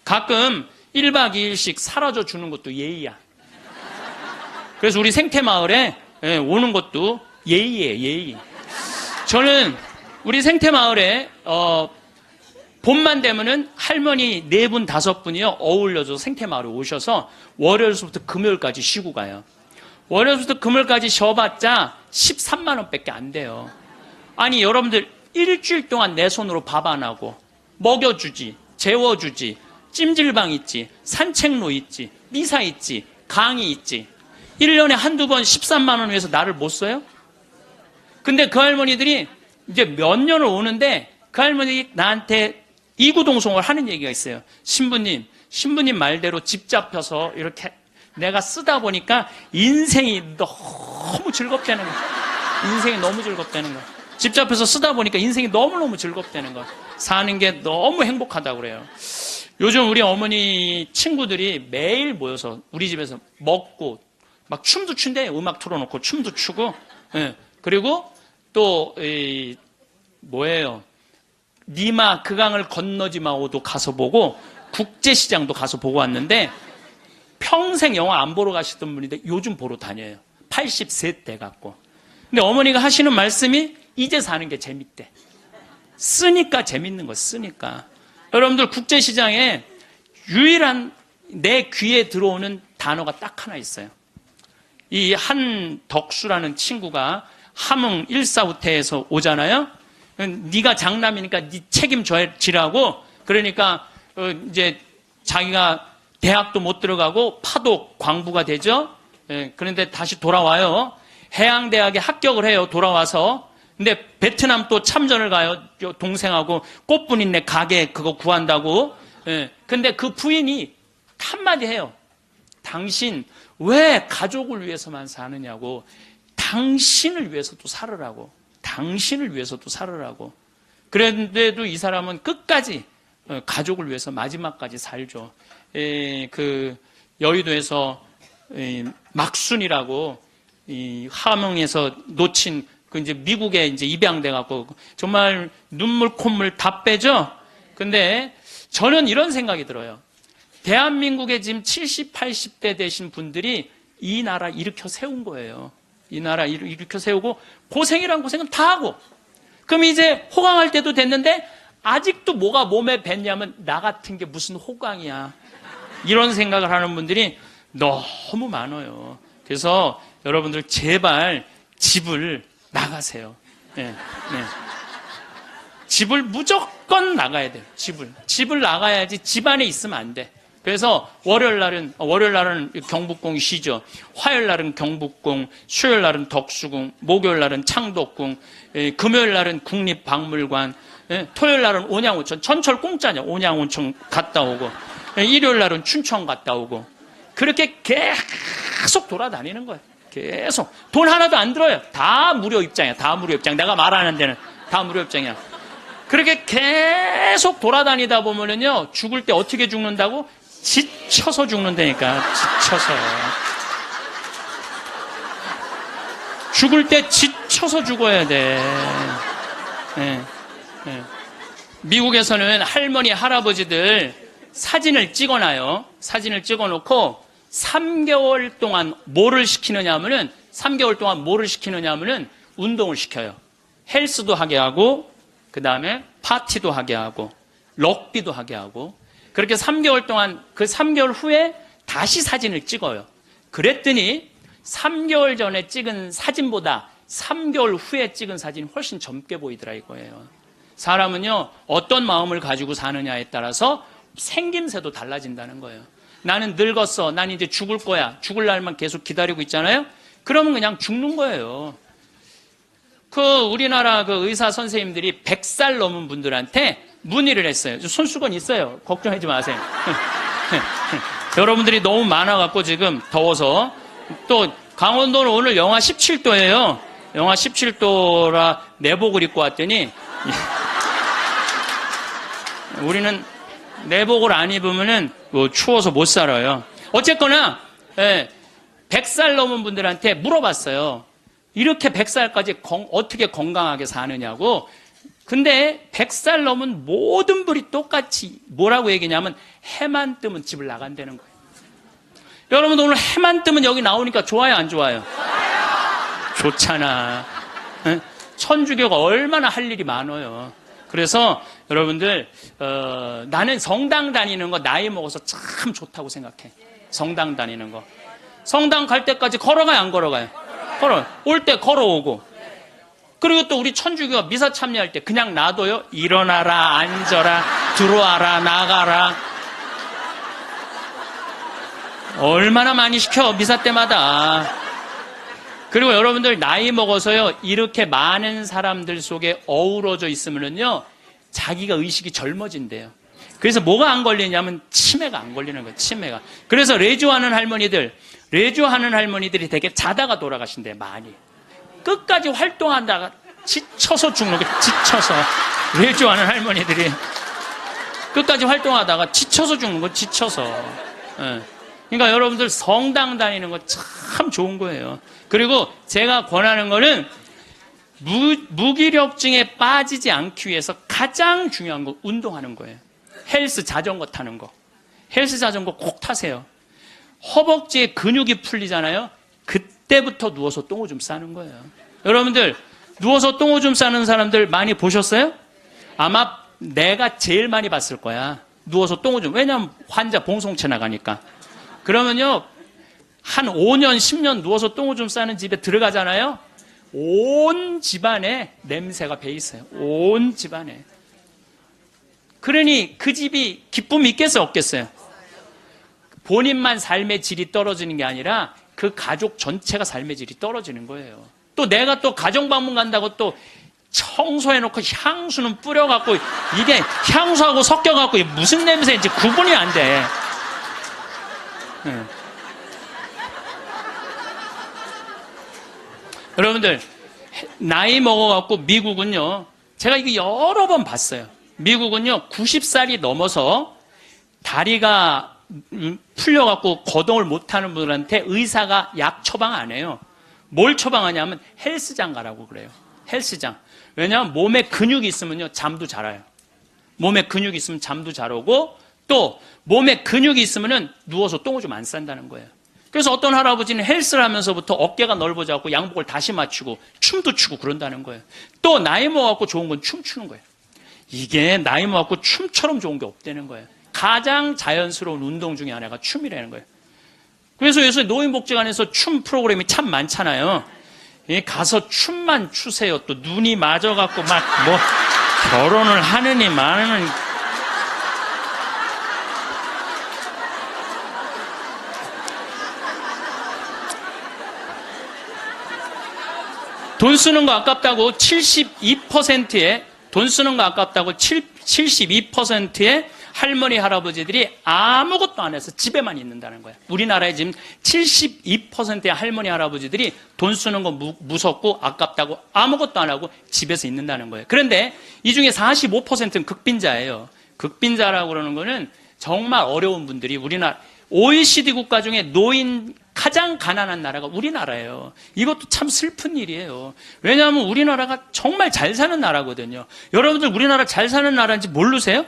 가끔 1박 2일씩 사라져 주는 것도 예의야. 그래서 우리 생태마을에 오는 것도 예의예요, 예의. 저는 우리 생태마을에 봄만 되면은 할머니 4분, 5분이요 어울려서 생태마을에 오셔서 월요일부터 금요일까지 쉬고 가요. 월요일부터 금요일까지 쉬어봤자 13만 원밖에 안 돼요. 아니 여러분들 일주일 동안 내 손으로 밥 안 하고 먹여주지, 재워주지, 찜질방 있지, 산책로 있지, 미사 있지, 강의 있지. 1년에 한두 번 13만 원 위해서 나를 못 써요? 근데 그 할머니들이 이제 몇 년을 오는데 그 할머니들이 나한테 이구동성을 하는 얘기가 있어요. 신부님 말대로 집 잡혀서 이렇게 내가 쓰다 보니까 인생이 너무 즐겁다는 거야. 인생이 너무 즐겁다는 거야. 집 잡혀서 쓰다 보니까 인생이 너무너무 즐겁다는 거야. 사는 게 너무 행복하다고 그래요. 요즘 우리 어머니 친구들이 매일 모여서 우리 집에서 먹고 막 춤도 춘대요. 음악 틀어놓고 춤도 추고. 그리고 또 뭐예요? 니마 그 강을 건너지 마오도 가서 보고 국제시장도 가서 보고 왔는데 평생 영화 안 보러 가시던 분인데 요즘 보러 다녀요. 83 돼 갖고. 근데 어머니가 하시는 말씀이 이제 사는 게 재밌대. 쓰니까 재밌는 거 쓰니까. 여러분들 국제시장에 유일한 내 귀에 들어오는 단어가 딱 하나 있어요. 이 한덕수라는 친구가 함흥 일사후퇴에서 오잖아요. 네가 장남이니까 네 책임져지라고. 그러니까 이제 자기가 대학도 못 들어가고 파독 광부가 되죠. 그런데 다시 돌아와요. 해양대학에 합격을 해요. 돌아와서. 근데 베트남 또 참전을 가요. 동생하고 꽃분인네 가게 그거 구한다고. 근데 그 부인이 한마디 해요. 당신 왜 가족을 위해서만 사느냐고. 당신을 위해서도 살으라고. 당신을 위해서도 살으라고. 그런데도 이 사람은 끝까지 가족을 위해서 마지막까지 살죠. 그 여의도에서 막순이라고 이 함흥에서 놓친 그 이제 미국에 이제 입양돼 갖고 정말 눈물 콧물 다 빼죠. 근데 저는 이런 생각이 들어요. 대한민국에 지금 70, 80대 되신 분들이 이 나라 일으켜 세운 거예요. 이 나라 일으켜 세우고 고생이란 고생은 다 하고 그럼 이제 호강할 때도 됐는데 아직도 뭐가 몸에 뱄냐면 나 같은 게 무슨 호강이야. 이런 생각을 하는 분들이 너무 많아요. 그래서 여러분들 제발 집을 나가세요. 네, 네. 집을 무조건 나가야 돼요. 집을 나가야지 집안에 있으면 안 돼. 그래서 월요일 날은 경복궁이 쉬죠. 화요일 날은 경복궁, 수요일 날은 덕수궁, 목요일 날은 창덕궁, 금요일 날은 국립박물관, 토요일 날은 온양온천, 전철 공짜냐, 온양온천 갔다 오고, 일요일 날은 춘천 갔다 오고, 그렇게 계속 돌아다니는 거예요. 계속. 돈 하나도 안 들어요. 다 무료 입장이야. 다 무료 입장. 내가 말하는 데는 다 무료 입장이야. 그렇게 계속 돌아다니다 보면은요, 죽을 때 어떻게 죽는다고? 지쳐서 죽는다니까. 지쳐서. 죽을 때 지쳐서 죽어야 돼. 네. 네. 미국에서는 할머니, 할아버지들 사진을 찍어놔요. 사진을 찍어놓고 3개월 동안 뭐를 시키느냐 하면은 3개월 동안 뭐를 시키느냐 하면은 운동을 시켜요. 헬스도 하게 하고, 그 다음에 파티도 하게 하고, 럭비도 하게 하고, 그렇게 3개월 동안, 그 3개월 후에 다시 사진을 찍어요. 그랬더니 3개월 전에 찍은 사진보다 3개월 후에 찍은 사진이 훨씬 젊게 보이더라 이거예요. 사람은요, 어떤 마음을 가지고 사느냐에 따라서 생김새도 달라진다는 거예요. 나는 늙었어. 난 이제 죽을 거야. 죽을 날만 계속 기다리고 있잖아요. 그러면 그냥 죽는 거예요. 우리나라 의사 선생님들이 100살 넘은 분들한테 문의를 했어요. 손수건 있어요. 걱정하지 마세요. 여러분들이 너무 많아갖고 지금 더워서. 또 강원도는 오늘 영하 17도예요. 영하 17도라 내복을 입고 왔더니 우리는 내복을 안 입으면은 추워서 못 살아요. 어쨌거나 100살 넘은 분들한테 물어봤어요. 이렇게 100살까지 어떻게 건강하게 사느냐고. 근데 100살 넘은 모든 분이 똑같이 뭐라고 얘기냐면 해만 뜨면 집을 나간다는 거예요. 여러분 오늘 해만 뜨면 여기 나오니까 좋아요, 안 좋아요? 좋잖아. 천주교가 얼마나 할 일이 많아요. 그래서 여러분들 나는 성당 다니는 거 나이 먹어서 참 좋다고 생각해. 성당 다니는 거. 성당 갈 때까지 걸어가요, 안 걸어가요? 걸어요. 올 때 걸어오고. 그리고 또 우리 천주교가 미사 참여할 때 그냥 놔둬요. 일어나라, 앉아라, 들어와라, 나가라. 얼마나 많이 시켜, 미사 때마다. 그리고 여러분들 나이 먹어서요, 이렇게 많은 사람들 속에 어우러져 있으면요, 자기가 의식이 젊어진대요. 그래서 뭐가 안 걸리냐면 치매가 안 걸리는 거예요, 치매가. 그래서 레주하는 할머니들이 되게 자다가 돌아가신대요, 많이. 끝까지 활동하다가 지쳐서 죽는 거예요, 지쳐서. 레주하는 할머니들이. 끝까지 활동하다가 지쳐서 죽는 거예요, 지쳐서. 예. 그러니까 여러분들 성당 다니는 거 참 좋은 거예요. 그리고 제가 권하는 거는 무기력증에 빠지지 않기 위해서 가장 중요한 거 운동하는 거예요. 헬스 자전거 타는 거. 헬스 자전거 꼭 타세요. 허벅지에 근육이 풀리잖아요. 그때부터 누워서 똥오줌 싸는 거예요. 여러분들 누워서 똥오줌 싸는 사람들 많이 보셨어요? 아마 내가 제일 많이 봤을 거야. 누워서 똥오줌. 왜냐하면 환자 봉송체 나가니까. 그러면요, 한 5년, 10년 누워서 똥오줌 싸는 집에 들어가잖아요. 온 집안에 냄새가 배 있어요. 온 집안에. 그러니 그 집이 기쁨이 있겠어요, 없겠어요? 본인만 삶의 질이 떨어지는 게 아니라 그 가족 전체가 삶의 질이 떨어지는 거예요. 또 내가 또 가정방문 간다고 또 청소해놓고 향수는 뿌려갖고 이게 향수하고 섞여갖고 무슨 냄새인지 구분이 안 돼. 여러분들 나이 먹어갖고 미국은요, 제가 이거 여러 번 봤어요. 미국은요 90살이 넘어서 다리가 풀려갖고 거동을 못하는 분들한테 의사가 약 처방 안 해요. 뭘 처방하냐면 헬스장 가라고 그래요. 헬스장. 왜냐하면 몸에 근육이 있으면요 잠도 잘 와요. 몸에 근육이 있으면 잠도 잘 오고, 또 몸에 근육이 있으면은 누워서 똥오줌 안 싼다는 거예요. 그래서 어떤 할아버지는 헬스를 하면서부터 어깨가 넓어져갖고 양복을 다시 맞추고 춤도 추고 그런다는 거예요. 또 나이 먹어갖고 좋은 건 춤추는 거예요. 이게 나이 먹어갖고 춤처럼 좋은 게 없다는 거예요. 가장 자연스러운 운동 중에 하나가 춤이라는 거예요. 그래서 요새 노인복지관에서 춤 프로그램이 참 많잖아요. 가서 춤만 추세요. 또 눈이 맞아갖고 막 결혼을 하느니 마느니. 돈 쓰는 거 아깝다고 72%의 돈 쓰는 거 아깝다고 72%의 할머니 할아버지들이 아무것도 안 해서 집에만 있는다는 거야. 우리나라에 지금 72%의 할머니 할아버지들이 돈 쓰는 거 무섭고 아깝다고 아무것도 안 하고 집에서 있는다는 거예요. 그런데 이 중에 45%는 극빈자예요. 극빈자라고 그러는 거는 정말 어려운 분들이 우리나라 OECD 국가 중에 노인 가장 가난한 나라가 우리나라예요. 이것도 참 슬픈 일이에요. 왜냐하면 우리나라가 정말 잘 사는 나라거든요. 여러분들 우리나라 잘 사는 나라인지 모르세요?